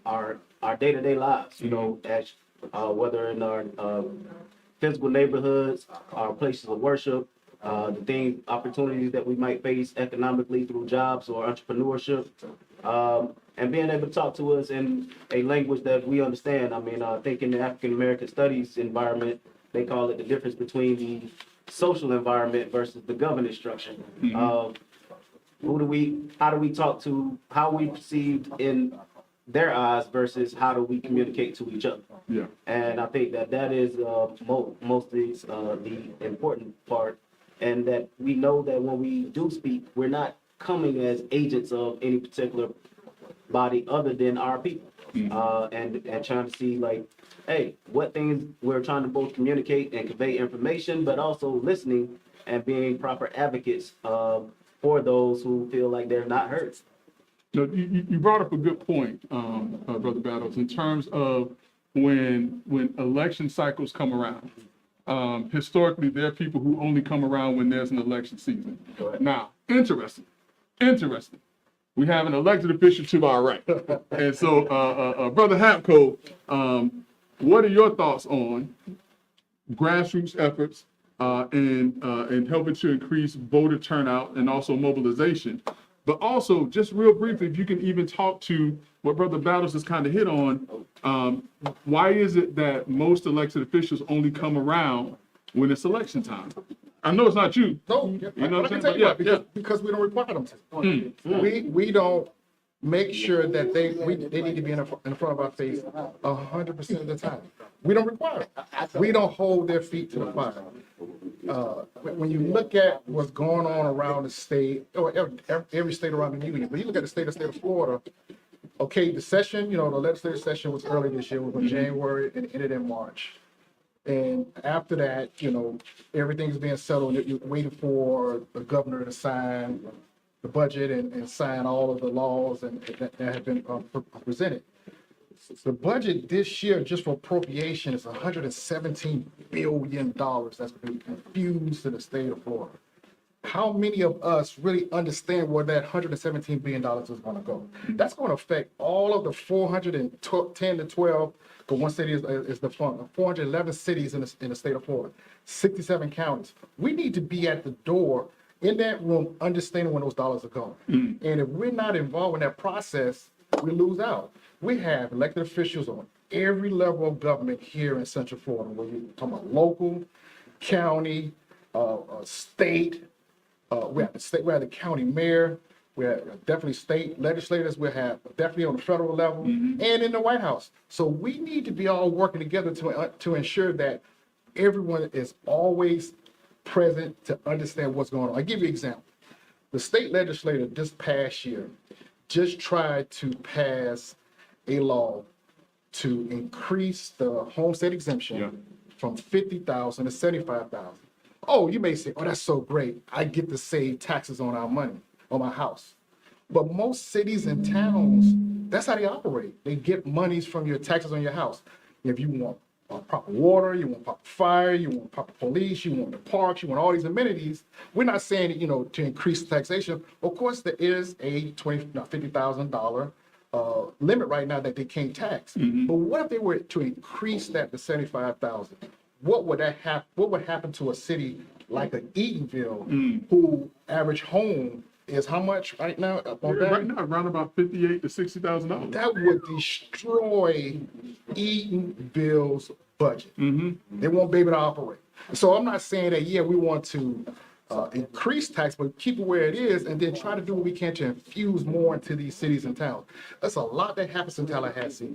our day-to-day lives, you know, as, whether in our physical neighborhoods, our places of worship, the opportunities that we might face economically through jobs or entrepreneurship, and being able to talk to us in a language that we understand. I mean, I think in the African American studies environment, they call it the difference between the social environment versus the governance structure. How do we talk to, how we perceived in their eyes versus how do we communicate to each other?
Yeah.
And I think that is mostly the important part, and that we know that when we do speak, we're not coming as agents of any particular body other than our people, and trying to see, like, hey, what things we're trying to both communicate and convey information, but also listening and being proper advocates for those who feel like they're not heard.
No, you brought up a good point, Brother Battles, in terms of when election cycles come around. Historically, there are people who only come around when there's an election season. Now, interesting. We have an elected official to our right. And so, Brother Hapco, what are your thoughts on grassroots efforts in helping to increase voter turnout and also mobilization? But also, just real briefly, if you can even talk to what Brother Battles has kind of hit on, why is it that most elected officials only come around when it's election time? I know it's not you.
No,
You know what I'm saying?
yeah,
Yeah.
because we don't require them to. We don't make sure that they need to be in front of our face 100% of the time. We don't require it. We don't hold their feet to the fire. When you look at what's going on around the state, or every state around the union, but you look at the state of Florida, okay, the session, the legislative session was early this year, it was in January, and it ended in March. And after that, everything's being settled, and you're waiting for the governor to sign the budget and sign all of the laws that have been presented. The budget this year, just for appropriation, is $117 billion that's been infused to the state of Florida. How many of us really understand where that $117 billion is going to go? That's going to affect all of the 410 to 12, because one city is the fund, 411 cities in the state of Florida, 67 counties. We need to be at the door in that room, understanding when those dollars are going. And if we're not involved in that process, we lose out. We have elected officials on every level of government here in Central Florida, where you're talking about local, county, state. We have the county mayor. We have definitely state legislators. We have definitely on the federal level and in the White House. So we need to be all working together to ensure that everyone is always present to understand what's going on. I'll give you an example. The state legislature this past year just tried to pass a law to increase the homestead exemption from $50,000 to $75,000. Oh, you may say, oh, that's so great. I get to save taxes on our money, on my house. But most cities and towns, that's how they operate. They get monies from your taxes on your house. If you want proper water, you want proper fire, you want proper police, you want the parks, you want all these amenities. We're not saying, to increase taxation. Of course, there is a $50,000 limit right now that they can't tax. But what if they were to increase that to $75,000? What would happen to a city like Eatonville, who average home is how much right now?
Right now, around about $58,000 to $60,000.
That would destroy Eatonville's budget. They won't be able to operate. So I'm not saying that, we want to increase tax, but keep it where it is, and then try to do what we can to infuse more into these cities and towns. That's a lot that happens in Tallahassee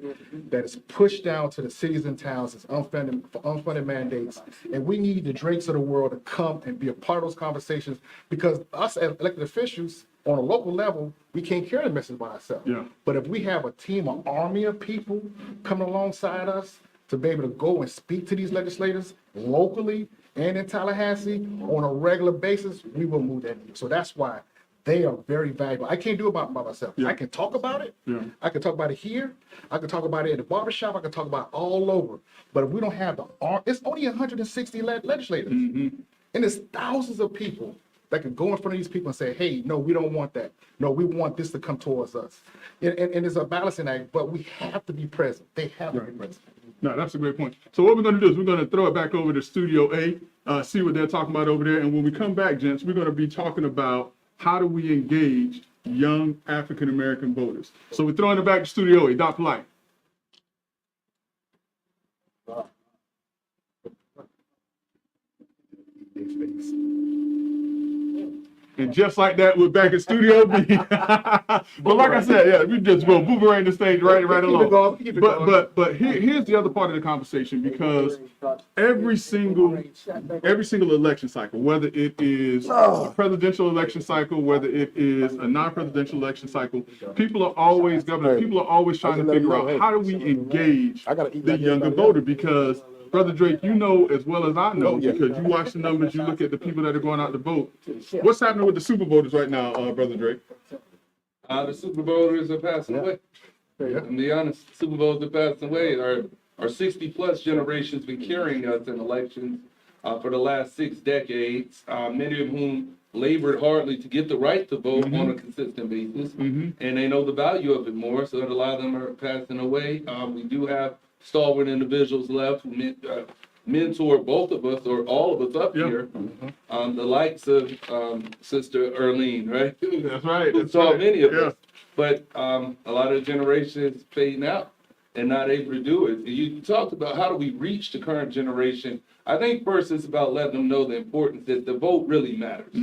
that is pushed down to the cities and towns as unfunded mandates. And we need the Drakes of the world to come and be a part of those conversations, because us as elected officials on a local level, we can't carry the message by ourselves.
Yeah.
But if we have a team, an army of people coming alongside us to be able to go and speak to these legislators locally and in Tallahassee on a regular basis, we will move that needle. So that's why they are very valuable. I can't do it by myself.
Yeah.
I can talk about it.
Yeah.
I can talk about it here. I can talk about it at the barbershop. I can talk about it all over. But if we don't have the arm, it's only 160 legislators. And there's thousands of people that can go in front of these people and say, hey, no, we don't want that. No, we want this to come towards us. And it's a balancing act, but we have to be present. They have to be present.
No, that's a great point. So what we're going to do is we're going to throw it back over to Studio A, see what they're talking about over there. And when we come back, gents, we're going to be talking about how do we engage young African-American voters. So we're throwing it back to Studio A. Dr. Light. And just like that, we're back in Studio B. But like I said, yeah, we just will boomerang the stage right along. But here's the other part of the conversation, because every single election cycle, whether it is a presidential election cycle, whether it is a non-presidential election cycle, people are always trying to figure out how do we engage the younger voter, because Brother Drake, you know as well as I know, because you watch the numbers, you look at the people that are going out to vote. What's happening with the super voters right now, Brother Drake?
The super voters are passing away. To be honest, super voters are passing away. Our 60-plus generation's been carrying us in elections for the last 6 decades, many of whom labored hardly to get the right to vote on a consistent basis, and they know the value of it more, so that a lot of them are passing away. We do have stalwart individuals left who mentor both of us, or all of us up here, the likes of Sister Earlene, right?
That's right.
Who taught many of us. But a lot of the generations fading out and not able to do it. You talked about how do we reach the current generation. I think first it's about letting them know the importance that the vote really matters.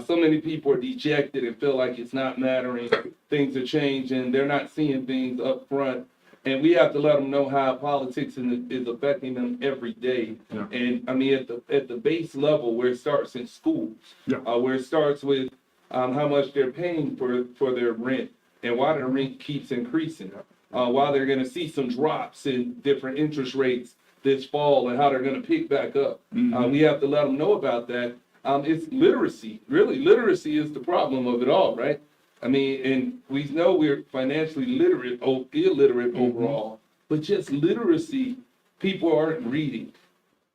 So many people are dejected and feel like it's not mattering. Things are changing. They're not seeing things up front. And we have to let them know how politics is affecting them every day.
Yeah.
And I mean, at the base level, where it starts in schools, where it starts with how much they're paying for their rent and why the rent keeps increasing, why they're going to see some drops in different interest rates this fall and how they're going to pick back up. We have to let them know about that. It's literacy. Really, literacy is the problem of it all, right? I mean, and we know we're financially illiterate overall, but just literacy, people aren't reading.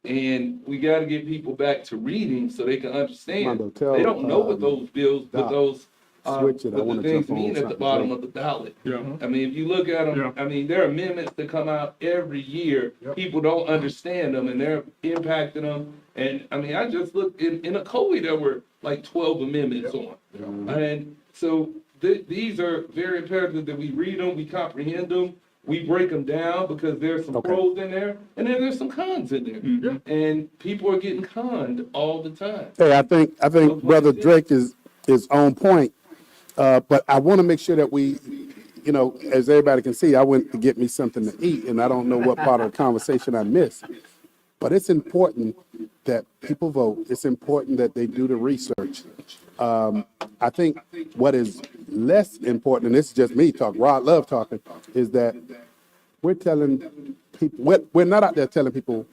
And we got to get people back to reading so they can understand. They don't know what those bills, what those what the things mean at the bottom of the ballot. I mean, if you look at them, I mean, there are amendments that come out every year. People don't understand them, and they're impacting them. And I mean, I just looked in a COLE, there were like 12 amendments on. And so these are very imperative that we read them, we comprehend them, we break them down, because there's some pros in there, and then there's some cons in there. And people are getting conned all the time.
Hey, I think Brother Drake is on point, but I want to make sure that we, you know, as everybody can see, I went to get me something to eat, and I don't know what part of the conversation I missed. But it's important that people vote. It's important that they do the research. I think what is less important, and this is just me talking, Rod Love talking, is that we're telling people, we're not out there telling people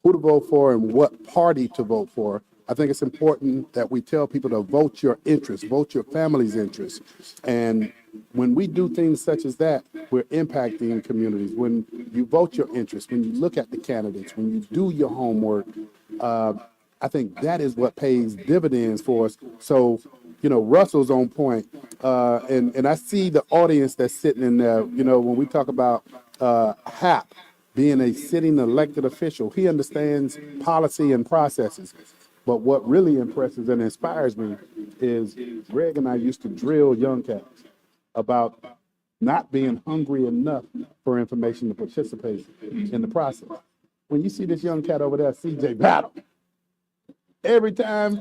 who to vote for and what party to vote for. I think it's important that we tell people to vote your interest, vote your family's interest. And when we do things such as that, we're impacting communities. When you vote your interest, when you look at the candidates, when you do your homework, I think that is what pays dividends for us. So, you know, Russell's on point. And I see the audience that's sitting in there, you know, when we talk about Hap being a sitting elected official, he understands policy and processes. But what really impresses and inspires me is Greg and I used to drill young cats about not being hungry enough for information to participate in the process. When you see this young cat over there, CJ Battle, Every time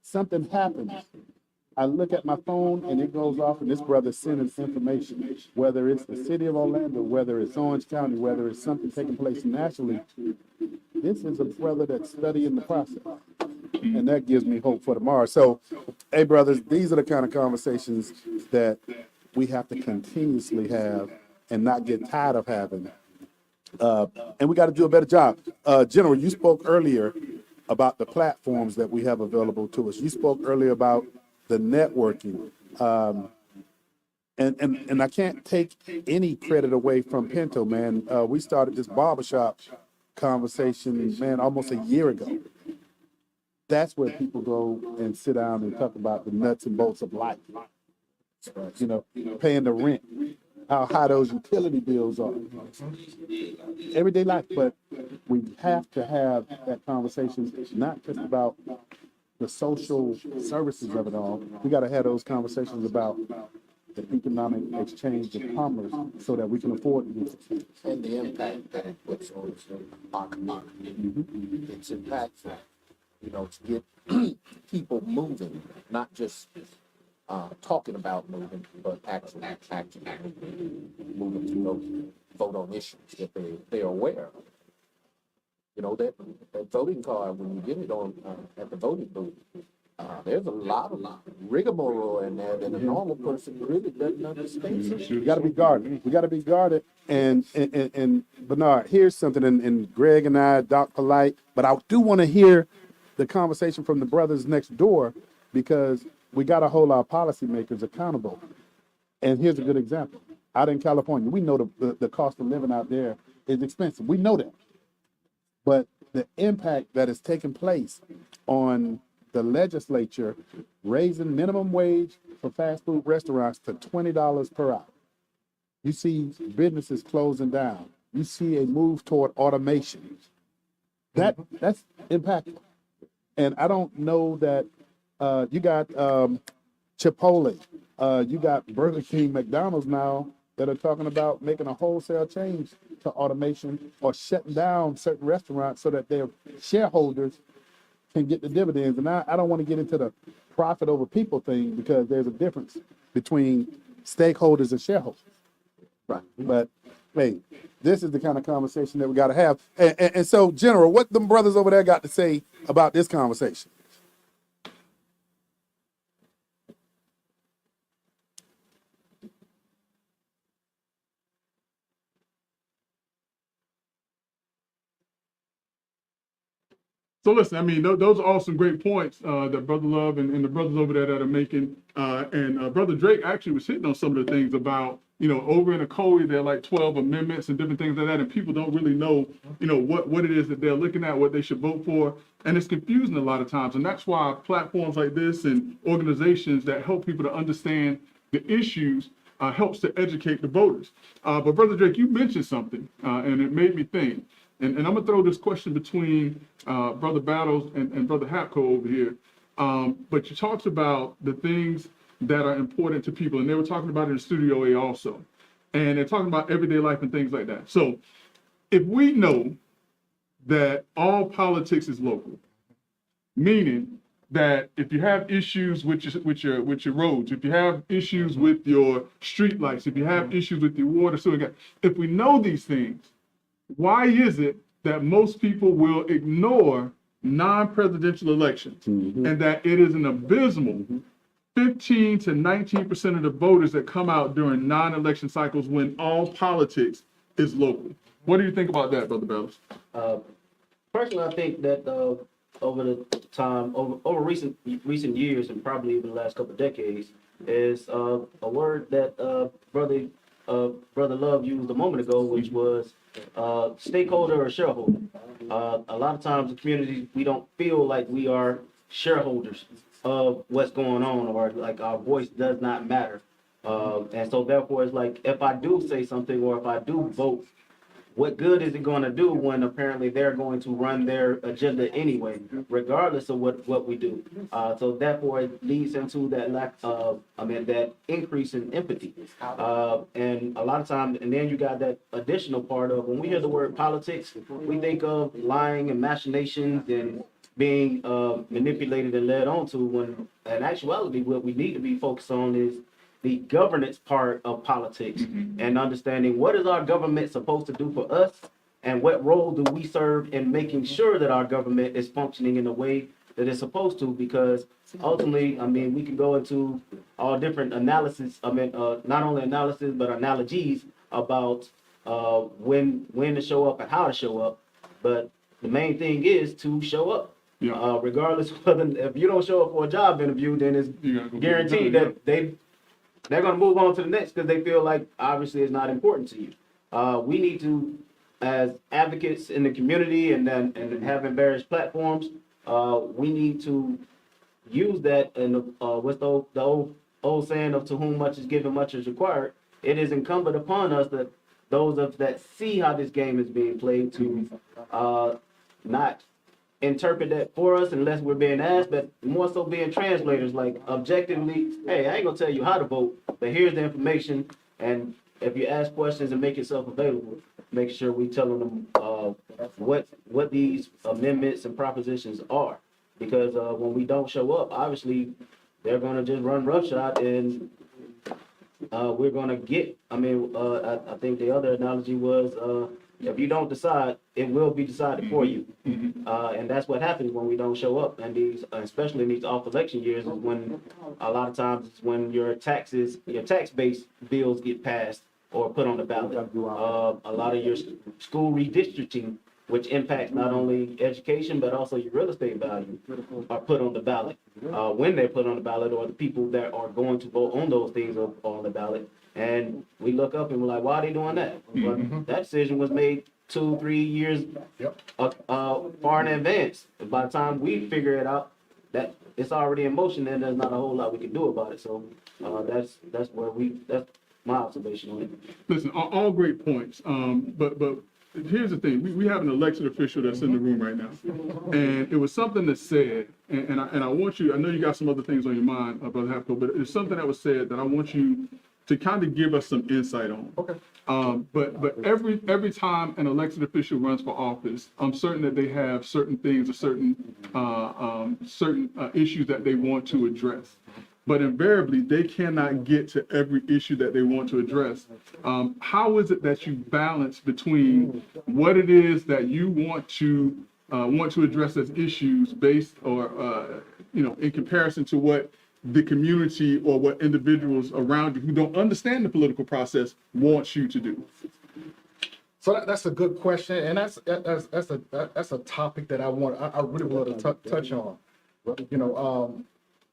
something happens, I look at my phone and it goes off, and this brother sending information, whether it's the city of Orlando, whether it's Orange County, whether it's something taking place nationally. This is a brother that's studying the process, and that gives me hope for tomorrow. So, hey, brothers, these are the kind of conversations that we have to continuously have and not get tired of having. And we got to do a better job. General, you spoke earlier about the platforms that we have available to us. You spoke earlier about the networking. And I can't take any credit away from Pinto, man. We started this barbershop conversation, man, almost a year ago. That's where people go and sit down and talk about the nuts and bolts of life. You know, paying the rent, how high those utility bills are, everyday life. But we have to have that conversation, not just about the social services of it all. We got to have those conversations about the economic exchange of commerce so that we can afford to do it.
And the impact that it puts on our community. It's impactful, you know, to get people moving, not just talking about moving, but actually moving to vote on issues that they're aware of. You know, that voting card, when you get it on at the voting booth, there's a lot of rigmarole in there that a normal person really doesn't understand.
We got to be guarded. We got to be guarded. And Bernard, here's something, and Greg and I, Doc Polite, but I do want to hear the conversation from the brothers next door, because we got to hold our policymakers accountable. And here's a good example. Out in California, we know the cost of living out there is expensive. We know that. But the impact that is taking place on the legislature raising minimum wage for fast food restaurants to $20 per hour. You see businesses closing down. You see a move toward automation. That's impactful. And I don't know that you got Chipotle, you got Burger King, McDonald's now that are talking about making a wholesale change to automation or shutting down certain restaurants so that their shareholders can get the dividends. And I don't want to get into the profit over people thing, because there's a difference between stakeholders and shareholders. Right. But hey, this is the kind of conversation that we got to have. And so, General, what them brothers over there got to say about this conversation?
So listen, I mean, those are all some great points that Brother Love and the brothers over there that are making. And Brother Drake actually was hitting on some of the things about, you know, over in COE, there are like 12 amendments and different things like that. And people don't really know, you know, what it is that they're looking at, what they should vote for. And it's confusing a lot of times. And that's why platforms like this and organizations that help people to understand the issues helps to educate the voters. But Brother Drake, you mentioned something and it made me think. And I'm gonna throw this question between Brother Battles and Brother Hapco over here. But you talked about the things that are important to people, and they were talking about it in Studio A also. And they're talking about everyday life and things like that. So if we know that all politics is local, meaning that if you have issues with your roads, if you have issues with your street lights, if you have issues with your water, if we know these things, why is it that most people will ignore non-presidential elections, and that it is an abysmal 15 to 19% of the voters that come out during non-election cycles when all politics is local? What do you think about that, Brother Bellis?
Personally, I think that over the time, over recent years, and probably even the last couple of decades, is a word that Brother Love used a moment ago, which was stakeholder or shareholder. A lot of times in communities, we don't feel like we are shareholders of what's going on, or like our voice does not matter. And so therefore, it's like, if I do say something or if I do vote, what good is it going to do when apparently they're going to run their agenda anyway, regardless of what we do? So therefore, it leads into that lack of, that increase in empathy. And a lot of times, and then you got that additional part of, when we hear the word politics, we think of lying and machinations and being manipulated and led on to, when in actuality what we need to be focused on is the governance part of politics and understanding what is our government supposed to do for us and what role do we serve in making sure that our government is functioning in the way that it's supposed to, because ultimately, I mean, we can go into all different analysis, not only analysis, but analogies about when to show up and how to show up. But the main thing is to show up.
Yeah.
Regardless of whether, if you don't show up for a job interview, then it's
You gotta go get it
guaranteed
done,
that they're gonna move on to the next because they feel like obviously it's not important to you. We need to, as advocates in the community and having various platforms, we need to use that. And what's the old saying of, to whom much is given, much is required. It is incumbent upon us, that those that see how this game is being played, to not interpret that for us unless we're being asked, but more so being translators, like objectively, hey, I ain't gonna tell you how to vote, but here's the information, and if you ask questions and make yourself available, make sure we telling them what these amendments and propositions are. Because when we don't show up, obviously they're gonna just run roughshod, and we're gonna get, I think the other analogy was, if you don't decide, it will be decided for you. And that's what happens when we don't show up. And especially in these off election years, is when a lot of times it's when your tax-based bills get passed or put on the ballot. A lot of your school redistricting, which impacts not only education, but also your real estate value, are put on the ballot. When they're put on the ballot, or the people that are going to vote on those things are on the ballot. And we look up and we're like, why are they doing that? Well, that decision was made 2-3 years far in advance. And by the time we figure it out, that it's already in motion, and there's not a whole lot we can do about it. So that's my observation on it.
Listen, all great points. But here's the thing: we have an elected official that's in the room right now, and it was something that said, and I want you. I know you got some other things on your mind, Brother Hapko, but it's something that was said that I want you to kind of give us some insight on.
Okay.
But every time an elected official runs for office, I'm certain that they have certain things or certain issues that they want to address. But invariably, they cannot get to every issue that they want to address. How is it that you balance between what it is that you want to address as issues based, or in comparison to what the community or what individuals around you who don't understand the political process wants you to do?
So that's a good question, and that's a topic that I really want to touch on.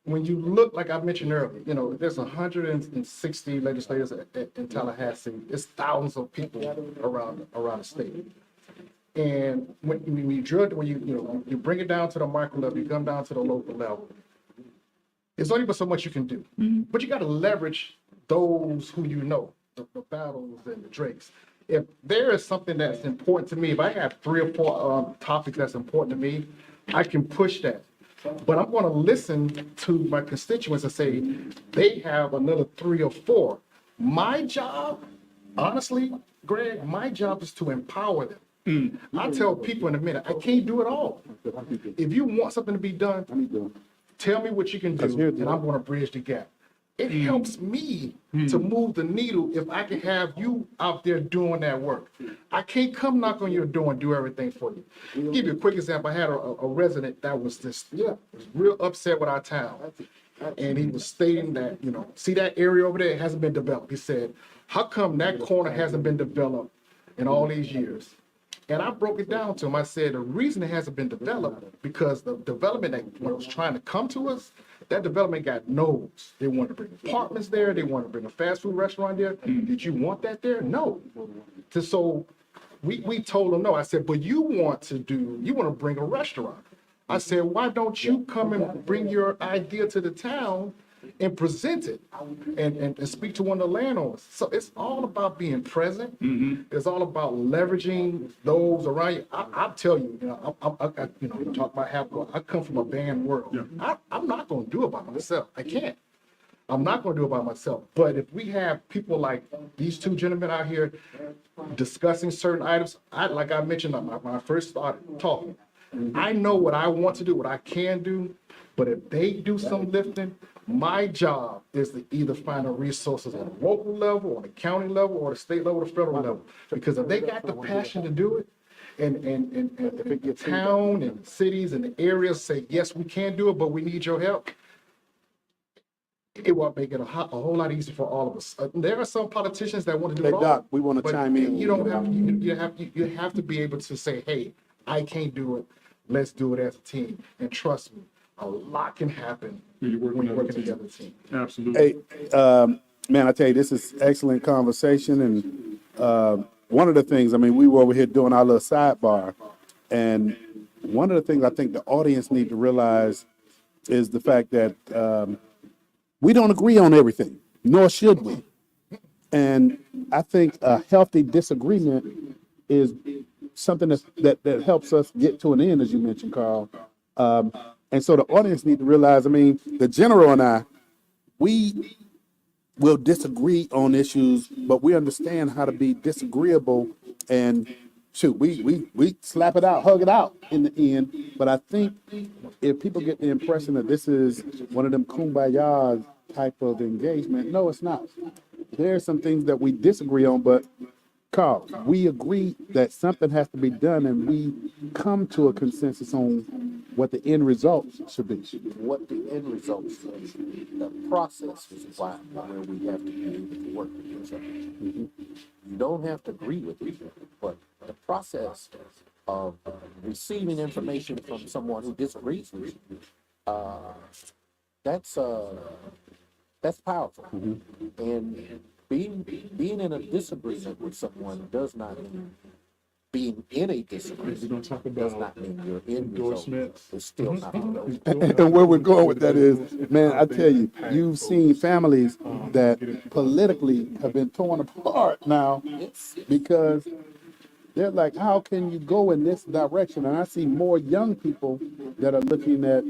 When you look, like I mentioned earlier, there's 160 legislators in Tallahassee. It's thousands of people around the state. And when you bring it down to the micro level, you come down to the local level. There's only but so much you can do, but you got to leverage those who the Battles and the Drakes. If there is something that's important to me, if I have 3 or 4 topics that's important to me, I can push that. But I'm going to listen to my constituents and say they have another 3 or 4. My job, honestly, Greg, my job is to empower them. I tell people in a minute, I can't do it all. If you want something to be done, tell me what you can do, and I'm going to bridge the gap. It helps me to move the needle if I can have you out there doing that work. I can't come knock on your door and do everything for you. I'll give you a quick example. I had a resident that was real upset with our town. And he was stating that, see that area over there, it hasn't been developed. He said, how come that corner hasn't been developed in all these years? And I broke it down to him. I said, the reason it hasn't been developed, because the development that when it was trying to come to us, that development got no's. They wanted to bring apartments there. They wanted to bring a fast food restaurant there. Did you want that there? No. So we told them no. I said, but you want to bring a restaurant. I said, why don't you come and bring your idea to the town and present it and speak to one of the landowners? So it's all about being present. It's all about leveraging those around you. I'll tell you, you talk about Hapko. I come from a band world. I'm not going to do it by myself. I can't. I'm not going to do it by myself. But if we have people like these 2 gentlemen out here discussing certain items, like I mentioned when I first started talking, I know what I want to do, what I can do, but if they do some lifting, my job is to either find the resources on the local level, on the county level, or the state level, or the federal level. Because if they got the passion to do it, and if the town and cities and the areas say, yes, we can do it, but we need your help, it will make it a whole lot easier for all of us. There are some politicians that want to do
Hey,
it all.
Doc, we want to
But
chime in.
you don't have, you have to be able to say, hey, I can't do it. Let's do it as a team. And trust me, a lot can happen
When you're working
when you're
as a
working
team.
together as a team.
Absolutely.
Hey, man, I tell you, this is excellent conversation. And one of the things, I mean, we were over here doing our little sidebar. And one of the things I think the audience need to realize is the fact that we don't agree on everything, nor should we. And I think a healthy disagreement is something that helps us get to an end, as you mentioned, Carl. And so the audience need to realize, I mean, the general and I, we will disagree on issues, but we understand how to be disagreeable and shoot, we slap it out, hug it out in the end. But I think if people get the impression that this is one of them kumbaya type of engagement, no, it's not. There are some things that we disagree on, but Carl, we agree that something has to be done, and we come to a consensus on what the end result should be.
What the end result is, the process is why, where we have to be able to work with each other. You don't have to agree with each other, but the process of receiving information from someone who disagrees with you, that's powerful. And being in a disagreement with someone does not mean being in a disagreement.
We're gonna talk
Does
about
not mean your end result
endorsements.
is still not good.
And where we're going with that is, man, I tell you, you've seen families that politically have been torn apart now because they're like, how can you go in this direction? And I see more young people that are looking at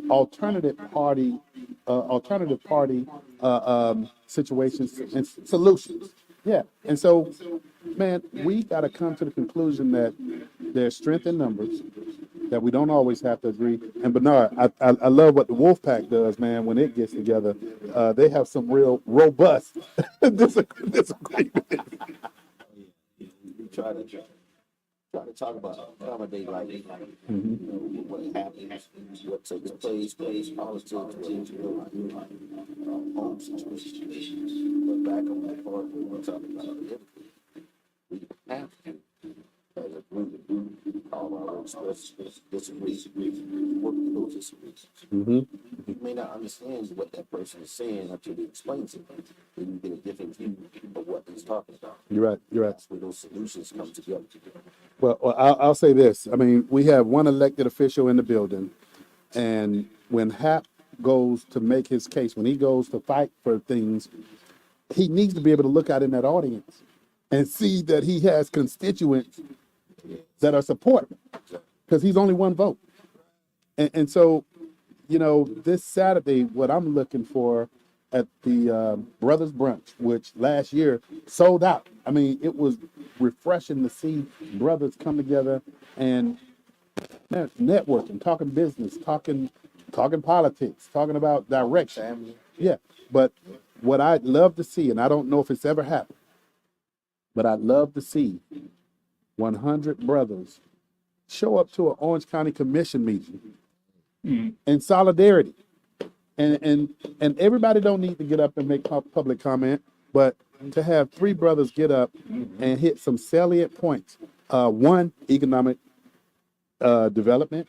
alternative party situations and solutions. Yeah. And so, man, we got to come to the conclusion that there's strength in numbers, that we don't always have to agree. And Bernard, I love what the Wolf Pack does, man, when it gets together. They have some real robust disagreements.
We try to talk about accommodate like, you know, what happens, what takes place, politics, home situations. But back on that part, we want to talk about it. We have to, as a group, all our express disagreements, work through those disagreements. You may not understand what that person is saying until they explain something. Then you get a different view of what he's talking about.
You're right.
That's where those solutions come together.
Well, I'll say this. I mean, we have one elected official in the building, and when Hap goes to make his case, when he goes to fight for things, he needs to be able to look out in that audience and see that he has constituents that are supporting, because he's only one vote. And so, you know, this Saturday, what I'm looking for at the Brothers Brunch, which last year sold out. I mean, it was refreshing to see brothers come together and networking, talking business, talking politics, talking about direction. Yeah, but what I'd love to see, and I don't know if it's ever happened, but I'd love to see 100 brothers show up to an Orange County Commission meeting in solidarity. And everybody don't need to get up and make public comment, but to have 3 brothers get up and hit some salient points. One, economic development.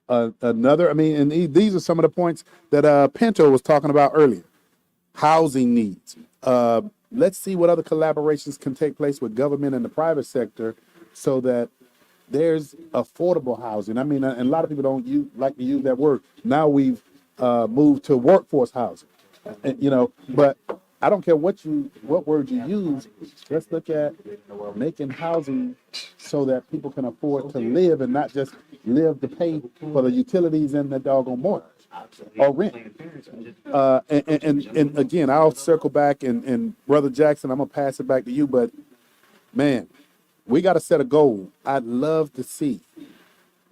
Another, I mean, and these are some of the points that Pinto was talking about earlier. Housing needs. Let's see what other collaborations can take place with government and the private sector so that there's affordable housing. I mean, and a lot of people don't like to use that word. Now we've moved to workforce housing, you know, but I don't care what word you use. Let's look at making housing so that people can afford to live and not just live to pay for the utilities and the doggone mortgage or rent. And again, I'll circle back and Brother Jackson, I'm gonna pass it back to you, but man, we got to set a goal. I'd love to see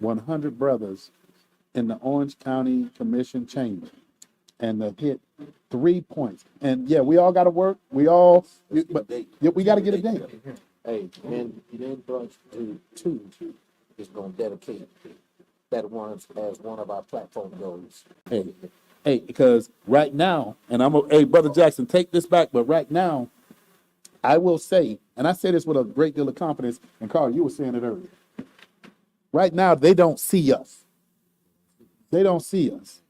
100 brothers in the Orange County Commission chamber and to hit 3 points. And yeah, we all got to work. We all, but yeah, we got to get it done.
Hey, men brunch two is gonna dedicate that one as one of our platform goals.
Hey, because right now, and hey, Brother Jackson, take this back, but right now, I will say, and I say this with a great deal of confidence, and Carl, you were saying it earlier. Right now, they don't see us. They don't see us.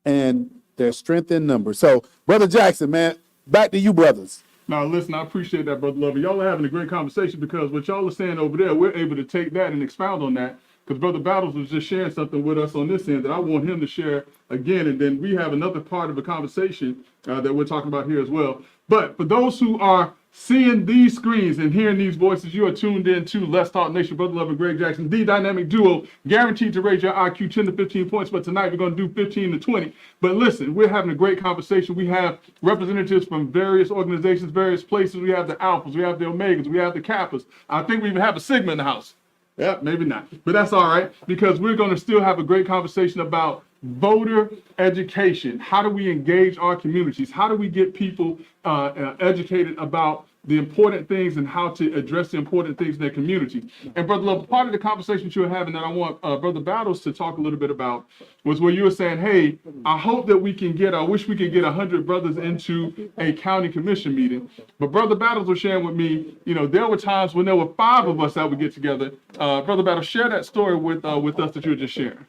And there's strength in numbers. So, Brother Jackson, man, back to you, brothers.
Now, listen, I appreciate that, Brother Lover. Y'all are having a great conversation because what y'all are saying over there, we're able to take that and expound on that. Because Brother Battles was just sharing something with us on this end that I want him to share again. And then we have another part of the conversation that we're talking about here as well. But for those who are seeing these screens and hearing these voices, you are tuned in to Let's Talk Nation. Brother Love and Greg Jackson, the dynamic duo, guaranteed to raise your IQ 10 to 15 points. But tonight we're going to do 15 to 20. But listen, we're having a great conversation. We have representatives from various organizations, various places. We have the Alphas, we have the Omegas, we have the Kappas. I think we even have a Sigma in the house. Yeah, maybe not, but that's all right, because we're going to still have a great conversation about voter education. How do we engage our communities? How do we get people educated about the important things and how to address the important things in their community? And Brother Love, part of the conversation that you were having that I want Brother Battles to talk a little bit about was where you were saying, hey, I hope that we can I wish we could get 100 brothers into a county commission meeting. But Brother Battles was sharing with me, there were times when there were 5 of us that would get together. Brother Battles, share that story with us that you were just sharing.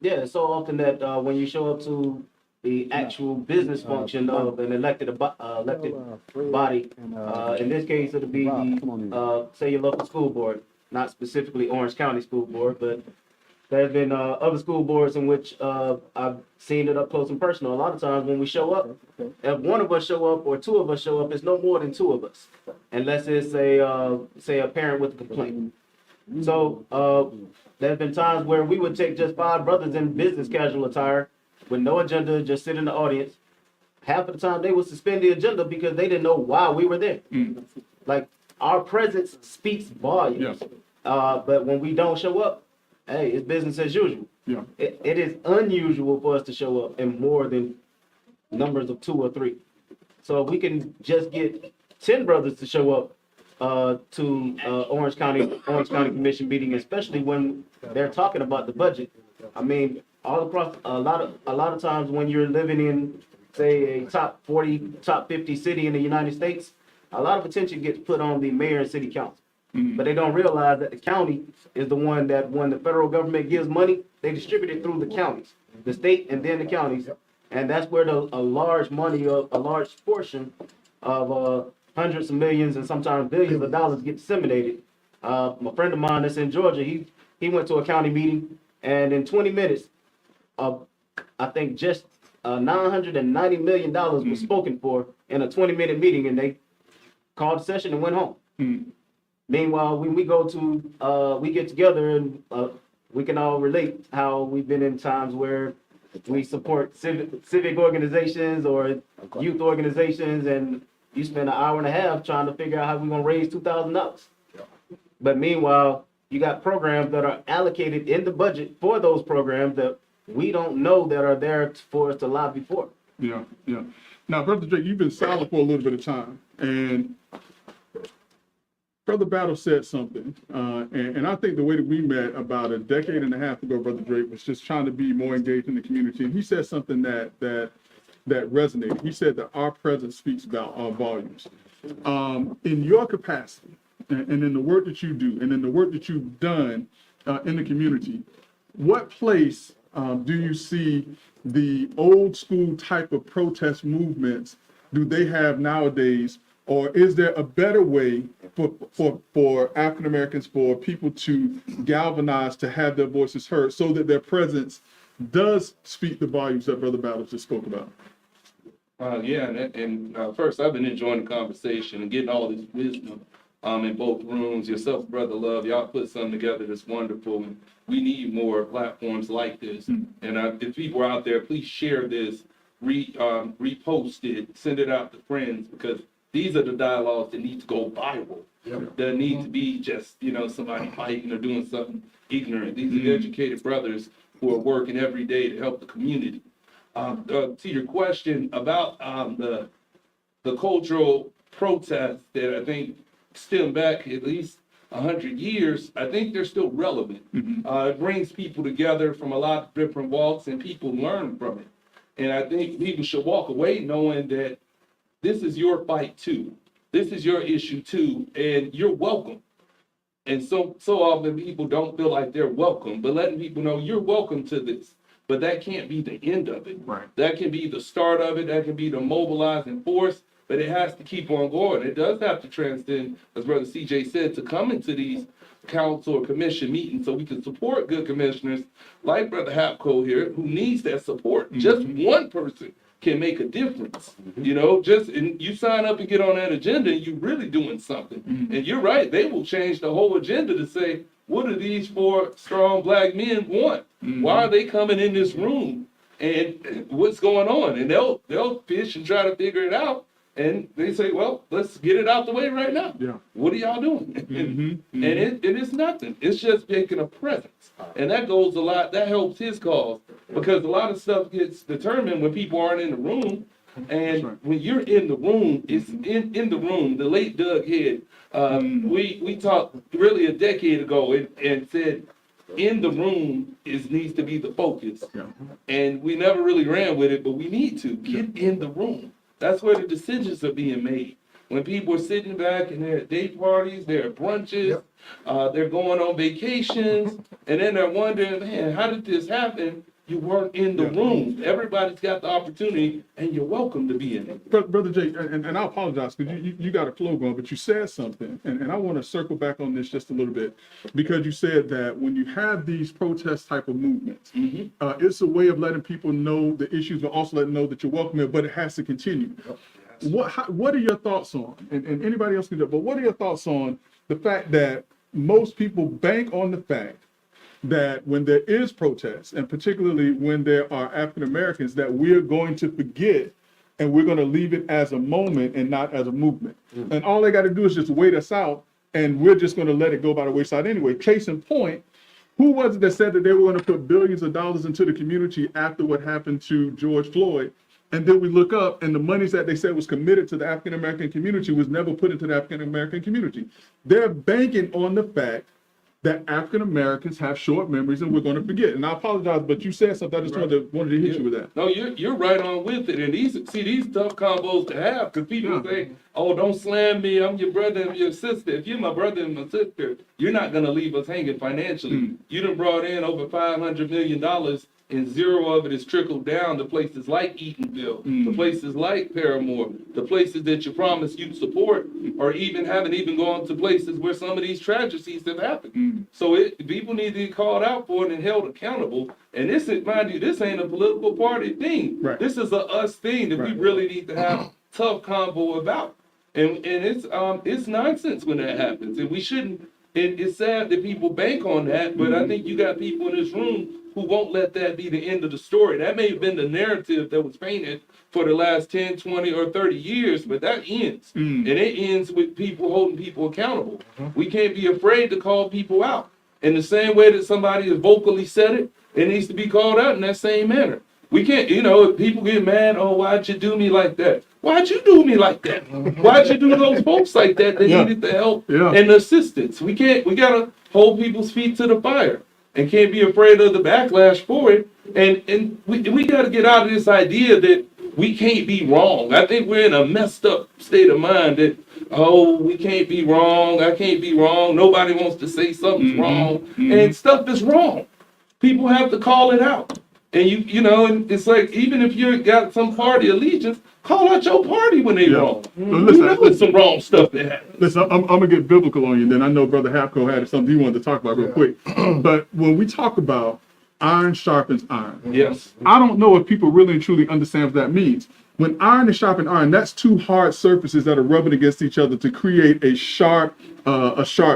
Yeah, it's so often that when you show up to the actual business function of an elected body, in this case, it'll be the, say your local school board, not specifically Orange County School Board, but there's been other school boards in which I've seen it up close and personal. A lot of times when we show up, if one of us show up or 2 of us show up, it's no more than 2 of us, unless it's say a parent with a complaint. So there's been times where we would take just 5 brothers in business casual attire with no agenda, just sit in the audience. Half of the time they would suspend the agenda because they didn't know why we were there. Like, our presence speaks volumes. But when we don't show up, hey, it's business as usual.
Yeah.
It is unusual for us to show up in more than numbers of 2 or 3. So if we can just get 10 brothers to show up to Orange County Commission meeting, especially when they're talking about the budget. I mean, all across a lot of times when you're living in, say, a top 40, top 50 city in the United States, a lot of attention gets put on the mayor and city council. But they don't realize that the county is the one that when the federal government gives money, they distribute it through the counties, the state, and then the counties. And that's where a large portion of hundreds of millions and sometimes billions of dollars get disseminated. A friend of mine that's in Georgia, he went to a county meeting, and in 20 minutes, I think just $990 million was spoken for in a 20-minute meeting, and they called a session and went home. Meanwhile, when we go to, we get together and we can all relate how we've been in times where we support civic organizations or youth organizations, and you spend an hour and a half trying to figure out how we're going to raise $2,000. But meanwhile, you got programs that are allocated in the budget for those programs that we don't know that are there for us to lobby for.
Yeah. Now, Brother Drake, you've been silent for a little bit of time, and Brother Battle said something, and I think the way that we met about a decade and a half ago, Brother Drake, was just trying to be more engaged in the community. And he said something that resonated. He said that our presence speaks about our volumes. In your capacity, and in the work that you do, and in the work that you've done in the community, what place do you see the old school type of protest movements do they have nowadays? Or is there a better way for African Americans, for people to galvanize, to have their voices heard so that their presence does speak the volumes that Brother Battles just spoke about?
First, I've been enjoying the conversation and getting all this wisdom in both rooms. Yourself, Brother Love, y'all put something together that's wonderful. We need more platforms like this. And if people are out there, please share this, repost it, send it out to friends, because These are the dialogues that need to go viral.
Yep.
There need to be just, somebody fighting or doing something ignorant. These are educated brothers who are working every day to help the community. To your question about the cultural protests that I think stem back at least 100 years, I think they're still relevant. It brings people together from a lot of different walks and people learn from it. And I think people should walk away knowing that this is your fight too. This is your issue too, and you're welcome. And so often people don't feel like they're welcome, but letting people know you're welcome to this. But that can't be the end of it.
Right.
That can be the start of it. That can be the mobilizing force, but it has to keep on going. It does have to transcend, as Brother CJ said, to come into these council or commission meetings so we can support good commissioners like Brother Hapco here, who needs that support. Just one person can make a difference. And you sign up and get on that agenda, and you're really doing something. And you're right, they will change the whole agenda to say, what do these 4 strong black men want? Why are they coming in this room? And what's going on? And they'll fish and try to figure it out. And they say, well, let's get it out the way right now.
Yeah.
What are y'all doing? And it's nothing. It's just making a presence. And that goes a lot, that helps his cause. Because a lot of stuff gets determined when people aren't in the room. And when you're in the room, it's in the room. The late Doug Head, we talked really a decade ago and said, in the room needs to be the focus.
Yeah.
And we never really ran with it, but we need to get in the room. That's where the decisions are being made. When people are sitting back and they're at day parties, they're at brunches, they're going on vacations, and then they're wondering, man, how did this happen? You weren't in the room. Everybody's got the opportunity, and you're welcome to be in it.
Brother Jay, and I apologize because you got a flow going, but you said something, and I want to circle back on this just a little bit, because you said that when you have these protest type of movements, it's a way of letting people know the issues, but also letting them know that you're welcome there, but it has to continue. What are your thoughts on, and anybody else can do it, but what are your thoughts on the fact that most people bank on the fact that when there is protests, and particularly when there are African Americans, that we're going to forget and we're going to leave it as a moment and not as a movement. And all they got to do is just wait us out, and we're just going to let it go by the wayside anyway. Case in point, who was it that said that they were going to put billions of dollars into the community after what happened to George Floyd? And then we look up, and the monies that they said was committed to the African American community was never put into the African American community. They're banking on the fact that African Americans have short memories and we're going to forget. And I apologize, but you said something. I just wanted to hit you with that.
No, you're right on with it. And these tough combos to have, because people say, oh, don't slam me. I'm your brother and your sister. If you're my brother and my sister, you're not going to leave us hanging financially. You done brought in over $500 million, and zero of it is trickled down to places like Eatonville, to places like Paramore, the places that you promised you'd support, or even haven't even gone to places where some of these tragedies have happened. So people need to be called out for it and held accountable. And this is, mind you, this ain't a political party thing.
Right.
This is a us thing that we really need to have tough convo about. And it's nonsense when that happens. And we shouldn't, it's sad that people bank on that, but I think you got people in this room who won't let that be the end of the story. That may have been the narrative that was painted for the last 10, 20, or 30 years, but that ends. And it ends with people holding people accountable. We can't be afraid to call people out. In the same way that somebody has vocally said it, it needs to be called out in that same manner. We can't, if people get mad, oh, why'd you do me like that? Why'd you do me like that? Why'd you do those folks like that that needed the help and the assistance? We gotta hold people's feet to the fire and can't be afraid of the backlash for it. And we gotta get out of this idea that we can't be wrong. I think we're in a messed up state of mind that, oh, we can't be wrong. I can't be wrong. Nobody wants to say something's wrong. And stuff is wrong. People have to call it out. And and it's like, even if you got some party allegiance, call out your party when they wrong.
Listen,
It's some wrong stuff that happens.
Listen, I'm gonna get biblical on you. Then I know Brother Hapco had something he wanted to talk about real quick. But when we talk about iron sharpens iron,
Yes.
I don't know if people really and truly understand what that means. when iron is sharpening iron, that's two hard surfaces that are rubbing against each other to create a sharp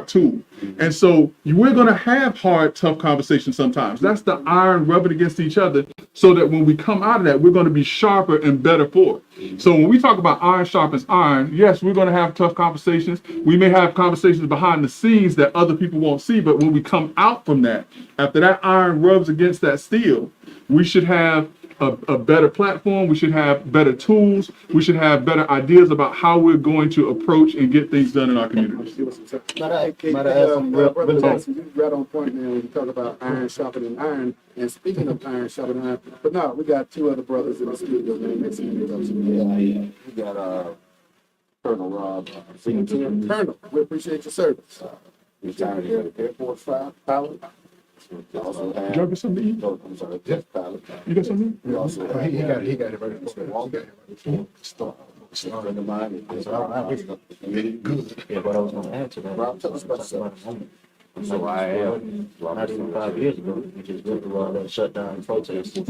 tool. And so we're going to have hard, tough conversations sometimes. That's the iron rubbing against each other, so that when we come out of that, we're going to be sharper and better for it. So when we talk about iron sharpens iron, yes, we're going to have tough conversations. We may have conversations behind the scenes that other people won't see, but when we come out from that, after that iron rubs against that steel, we should have a better platform. We should have better tools. We should have better ideas about how we're going to approach and get things done in our communities.
Brother Jackson, you right on point, man, when you talk about iron sharpening iron. And speaking of iron sharpening iron, but no, we got two other brothers in the studio, man. Make some introductions.
We got, Colonel Rob Singleton.
Colonel, we appreciate your service.
Retired Air Force pilot. We also have.
Did y'all get something to eat?
Oh, I'm sorry, test pilot.
You got something?
We also have.
He got it ready.
Mr. Walker. A friend of mine.
Good. Yeah, but I was gonna add to that.
Rob, tell us about yourself.
So I am, not even 5 years ago, we just went through all that shutdown protest in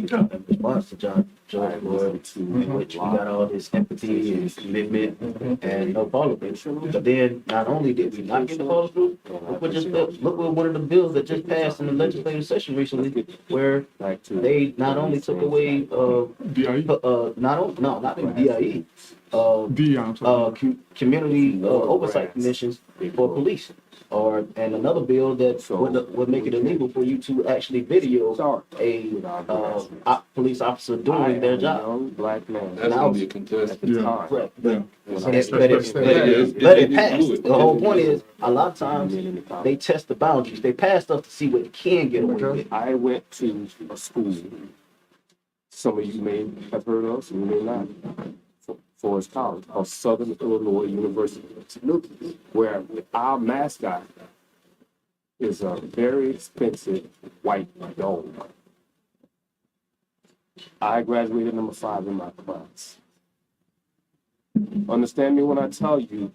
response to George Floyd, in which we got all this empathy and commitment and no follow through. But then not only did we not get the follow through, look what one of the bills that just passed in the legislative session recently, where they not only took away
DIE?
not even DIE,
I'm sorry.
community oversight commissions for police. And another bill that would make it illegal for you to actually video a police officer doing their job.
Black man.
That's gonna be a contested.
Yeah.
Correct.
Yeah.
But it passed. The whole point is, a lot of times they test the boundaries. They pass stuff to see what can get away with.
I went to a school, some of you may have heard of, some you may not, Forest College, of Southern Illinois University, where our mascot is a very expensive white dog. I graduated number 5 in my class. Understand me when I tell you,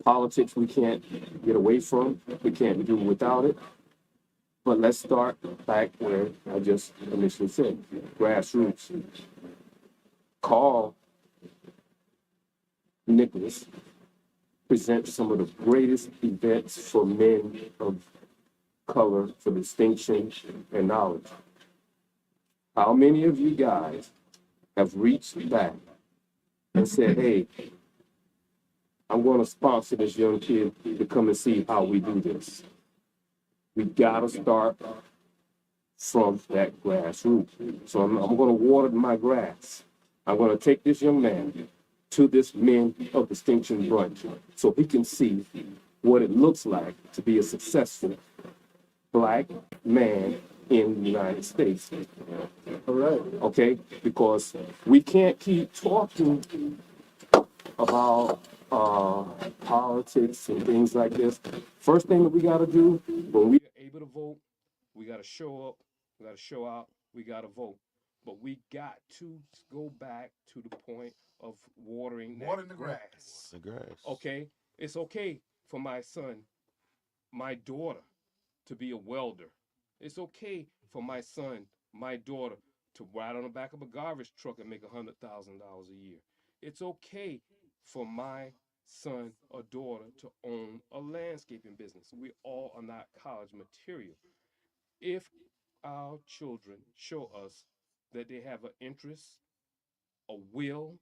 politics we can't get away from, we can't do without it. But let's start back where I just initially said, grassroots. Carl Nicholas presents some of the greatest events for men of color for distinction and knowledge. How many of you guys have reached back and said, hey, I'm going to sponsor this young kid to come and see how we do this? We got to start from that grassroots. So I'm going to water my grass. I'm going to take this young man to this Men of Distinction brunch so he can see what it looks like to be a successful Black man in the United States.
All right.
Okay? Because we can't keep talking about politics and things like this. First thing that we got to do when we are able to vote, we got to show up, we got to show out, we got to vote. But we got to go back to the point of watering the grass. Okay? It's okay for my son, my daughter, to be a welder. It's okay for my son, my daughter, to ride on the back of a garbage truck and make $100,000 a year. It's okay for my son or daughter to own a landscaping business. We all are not college material. If our children show us that they have an interest, a will,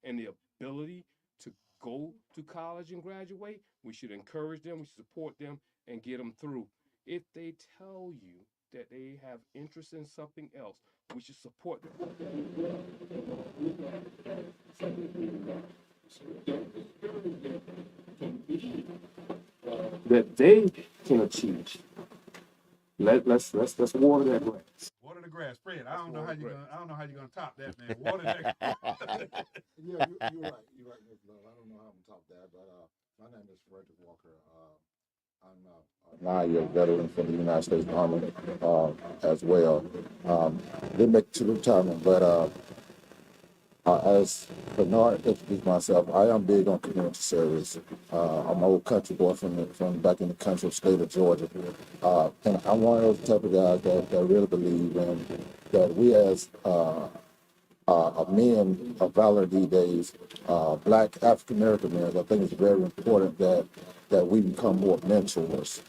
and the ability to go to college and graduate, we should encourage them, we should support them, and get them through. If they tell you that they have interest in something else, we should support them. That they can achieve. Let's water that grass.
Water the grass, Fred. I don't know how you're gonna top that, man. Water that.
Yeah, you're right. You're right, Mr. Love. I don't know how I'm top that, but my name is Frederick Walker. I'm a 9-year veteran from the United States Army as well. Didn't make it to retirement, but as Bernard introduced myself, I am big on community service. I'm an old country boy from back in the country state of Georgia. And I'm one of those type of guys that really believe in that we as of men of Valor D Days, Black African American men. I think it's very important that we become more mentors.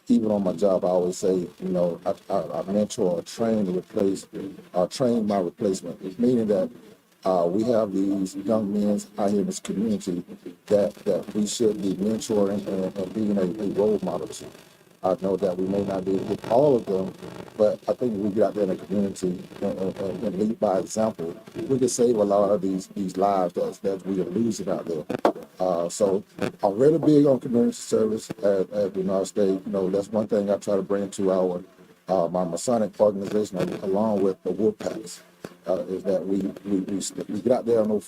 Even on my job, I always say, you know, I mentor or train train my replacement, meaning that we have these young men out here in this community that we should be mentoring and being a role model to. I know that we may not be with all of them, but I think if we get out there in the community and lead by example, we can save a lot of these lives that we are losing out there. So I'm really big on community service at Bernard State. You know, that's one thing I try to bring to our my Masonic organization along with the Wolfpacks. Is that we get out there on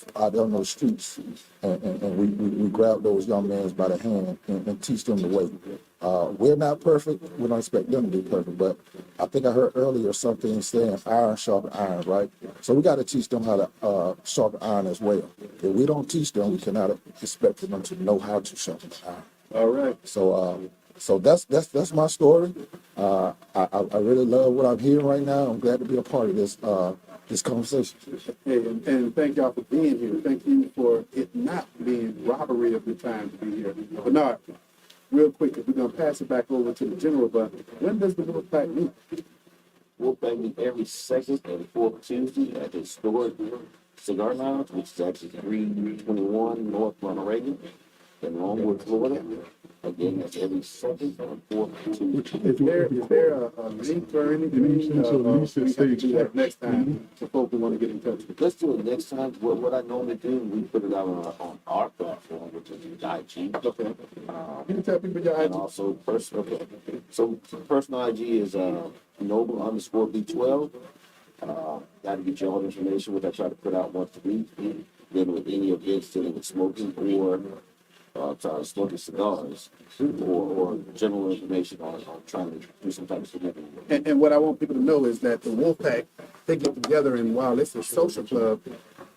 those streets and we grab those young men by the hand and teach them the way. We're not perfect. We don't expect them to be perfect, but I think I heard earlier something saying iron sharpen iron, right? So we got to teach them how to sharpen iron as well. If we don't teach them, we cannot expect them to know how to sharpen iron. All right. So that's my story. I really love what I'm hearing right now. I'm glad to be a part of this conversation.
Hey, and thank y'all for being here. Thank you for it not being robbery of your time to be here. Bernard, real quick, we're going to pass it back over to the general, but when does the Wolfpack meet?
Wolfpack meet every second and fourth Tuesday at the historic Cigar Lounge, which is actually 321 North Ronald in Longwood, Florida. Again, that's every second and fourth Tuesday.
Is there a link or anything? Next time, for folks who want to get in touch with.
Let's do it next time. What I normally do, we put it out on our platform, which is IG.
Okay. You can tell people your
And
IG.
also personal. Okay. So personal IG is Noble_B12. Got to get you all the information, which I try to put out once a week. Then with any events dealing with smoking or smoking cigars or general information on trying to do some type of significant work.
And what I want people to know is that the Wolfpack, they get together, and while it's a social club,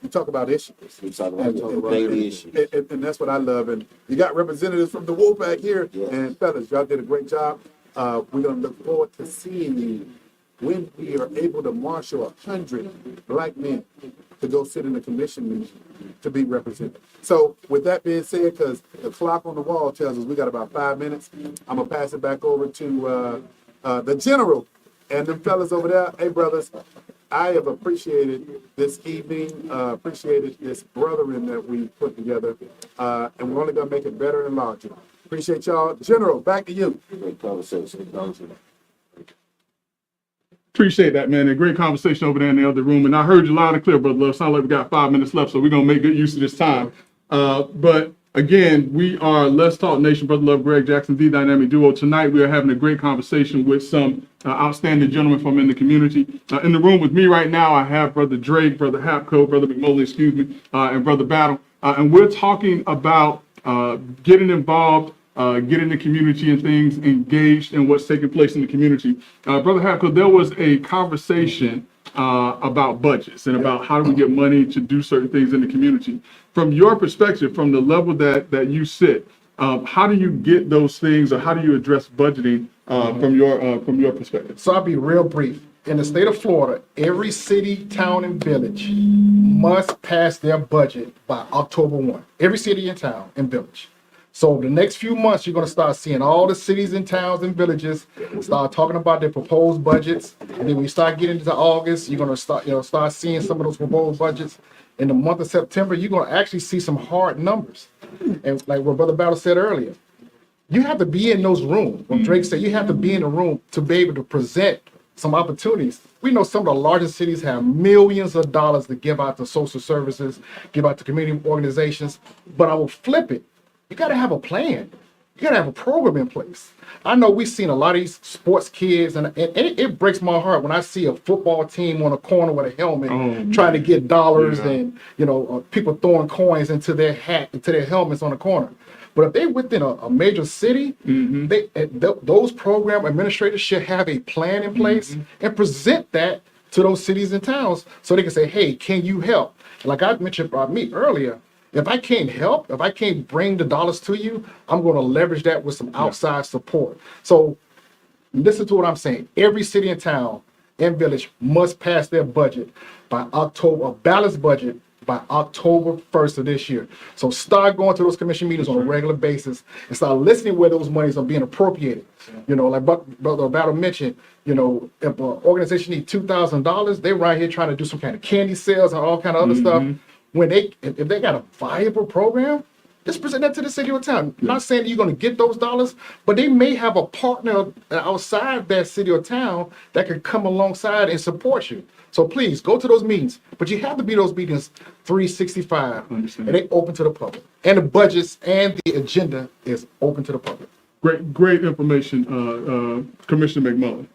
you talk about issues.
We talk about daily issues.
And that's what I love. And you got representatives from the Wolfpack here.
Yeah.
And fellas, y'all did a great job. We're going to look forward to seeing you when we are able to marshal 100 black men to go sit in the commission meeting to be represented. So with that being said, because the clock on the wall tells us we got about 5 minutes, I'm going to pass it back over to the general and them fellas over there. Hey, brothers, I have appreciated this evening, appreciated this brethren that we put together, and we're only going to make it better and larger. Appreciate y'all. General, back to you.
Great conversation.
Appreciate that, man. A great conversation over there in the other room. And I heard you loud and clear, Brother Love. Sound like we got 5 minutes left, so we're going to make good use of this time. But again, we are Let's Talk Nation, Brother Love, Greg Jackson, the Dynamic Duo. Tonight, we are having a great conversation with some outstanding gentlemen from in the community. In the room with me right now, I have Brother Drake, Brother Hapco, Brother McMullen, and Brother Battle. And we're talking about getting involved, getting the community and things engaged in what's taking place in the community. Brother Hapco, there was a conversation about budgets and about how do we get money to do certain things in the community. From your perspective, from the level that you sit, how do you get those things, or how do you address budgeting from your perspective?
So I'll be real brief. In the state of Florida, every city, town, and village must pass their budget by October 1. Every city and town and village. So the next few months, you're going to start seeing all the cities and towns and villages start talking about their proposed budgets. And then when you start getting into August, you're going to start seeing some of those proposed budgets. In the month of September, you're going to actually see some hard numbers. And like what Brother Battle said earlier, you have to be in those rooms. When Drake said you have to be in the room to be able to present some opportunities. We know some of the largest cities have millions of dollars to give out to social services, give out to community organizations. But I will flip it. You got to have a plan. You got to have a program in place. I know we've seen a lot of these sports kids, and it breaks my heart when I see a football team on a corner with a helmet trying to get dollars and, people throwing coins into their hat, into their helmets on the corner. But if they're within a major city, those program administrators should have a plan in place and present that to those cities and towns so they can say, hey, can you help? Like I mentioned about me earlier, if I can't help, if I can't bring the dollars to you, I'm going to leverage that with some outside support. So listen to what I'm saying. Every city and town and village must pass their budget by October, a balanced budget by October 1st of this year. So start going to those commission meetings on a regular basis and start listening where those monies are being appropriated. You know, like Brother Battle mentioned, you know, if an organization needs $2,000, they're right here trying to do some kind of candy sales and all kind of other stuff. When if they got a viable program, just present that to the city or town. I'm not saying that you're going to get those dollars, but they may have a partner outside that city or town that can come alongside and support you. So please go to those meetings, but you have to be those meetings 365, and they open to the public. And the budgets and the agenda is open to the public.
Great information, Commissioner McMullen.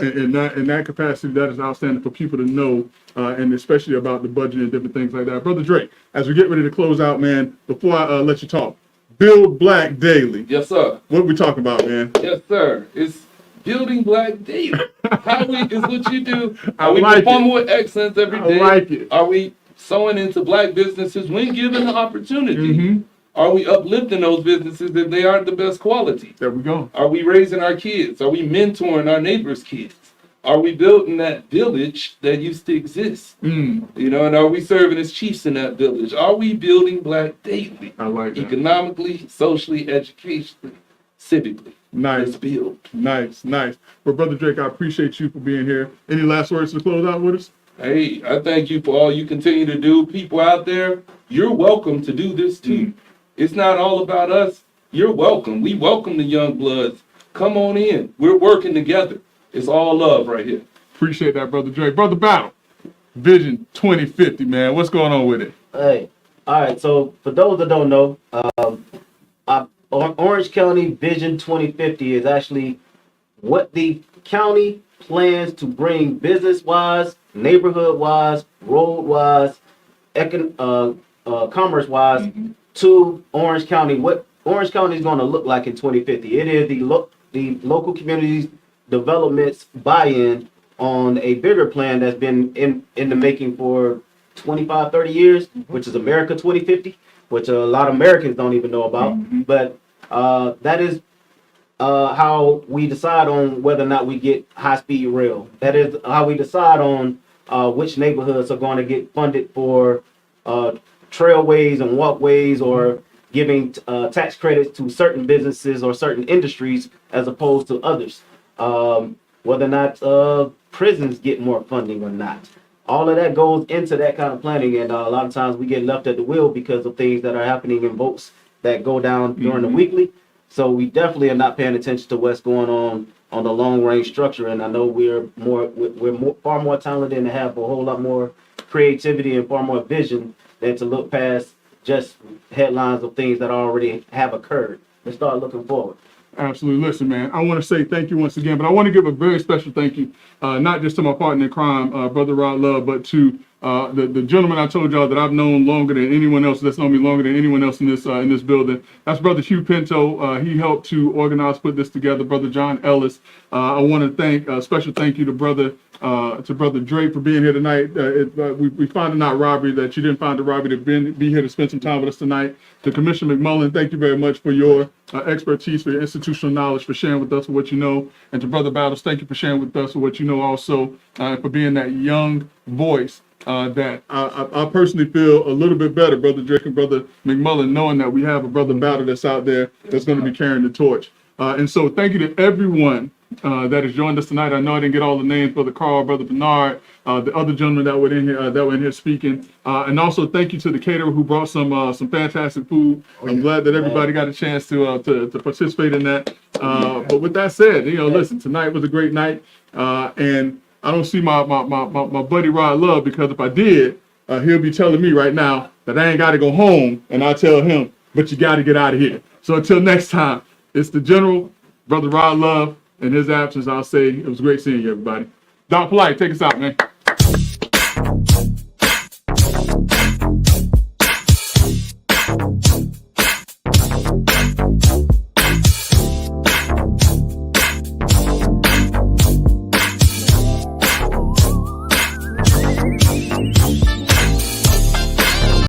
In that capacity, that is outstanding for people to know, and especially about the budget and different things like that. Brother Drake, as we get ready to close out, man, before I let you talk, Build Black Daily.
Yes, sir.
What we talking about, man?
Yes, sir. It's Building Black Daily. How is what you do.
I
Are we
like
performing
it.
with excellence every
I
day?
like it.
Are we sowing into black businesses when given the opportunity?
Mm-hmm.
Are we uplifting those businesses if they aren't the best quality?
There we go.
Are we raising our kids? Are we mentoring our neighbors' kids? Are we building that village that used to exist? You know, and are we serving as chiefs in that village? Are we building Black daily?
I like that.
Economically, socially, educationally, civically.
Nice.
Let's build.
Nice. Well, Brother Drake, I appreciate you for being here. Any last words to close out with us?
Hey, I thank you for all you continue to do. People out there, you're welcome to do this too. It's not all about us. You're welcome. We welcome the young bloods. Come on in. We're working together. It's all love right here.
Appreciate that, Brother Drake. Brother Battle, Vision 2050, man. What's going on with it?
Hey, all right. So for those that don't know, Orange County Vision 2050 is actually what the county plans to bring business-wise, neighborhood-wise, road-wise, commerce-wise to Orange County. What Orange County is going to look like in 2050. It is the local communities development's buy-in on a bigger plan that's been in the making for 25, 30 years, which is America 2050, which a lot of Americans don't even know about. But that is how we decide on whether or not we get high-speed rail. That is how we decide on which neighborhoods are going to get funded for trailways and walkways, or giving tax credits to certain businesses or certain industries as opposed to others. Whether or not prisons get more funding or not. All of that goes into that kind of planning, and a lot of times we get left at the wheel because of things that are happening in votes that go down during the weekly. So we definitely are not paying attention to what's going on the long range structure. And I know we're far more talented and have a whole lot more creativity and far more vision than to look past just headlines of things that already have occurred. Let's start looking forward.
Absolutely. Listen, man, I want to say thank you once again, but I want to give a very special thank you, not just to my partner in crime, Brother Rod Love, but to the gentleman I told y'all that I've known longer than anyone else, that's known me longer than anyone else in this building. That's Brother Hugh Pinto. He helped to organize, put this together. Brother John Ellis. I want to thank a special thank you to Brother Drake for being here tonight. We found it not robbery that you didn't find it robbery to be here to spend some time with us tonight. To Commissioner McMullen, thank you very much for your expertise, for your institutional knowledge, for sharing with us what you know. And to Brother Battles, thank you for sharing with us what you know also, for being that young voice that I personally feel a little bit better, Brother Drake and Brother McMullen, knowing that we have a Brother Battle that's out there that's going to be carrying the torch. And so thank you to everyone that has joined us tonight. I know I didn't get all the names, Brother Carl, Brother Bernard, the other gentlemen that were in here speaking. And also thank you to the caterer who brought some fantastic food. I'm glad that everybody got a chance to participate in that. But with that said, listen, tonight was a great night. And I don't see my buddy Rod Love, because if I did, he'll be telling me right now that I ain't got to go home, and I tell him, but you got to get out of here. So until next time, it's the General, Brother Rod Love. In his absence, I'll say it was great seeing you, everybody. Doc Polite, take us out, man.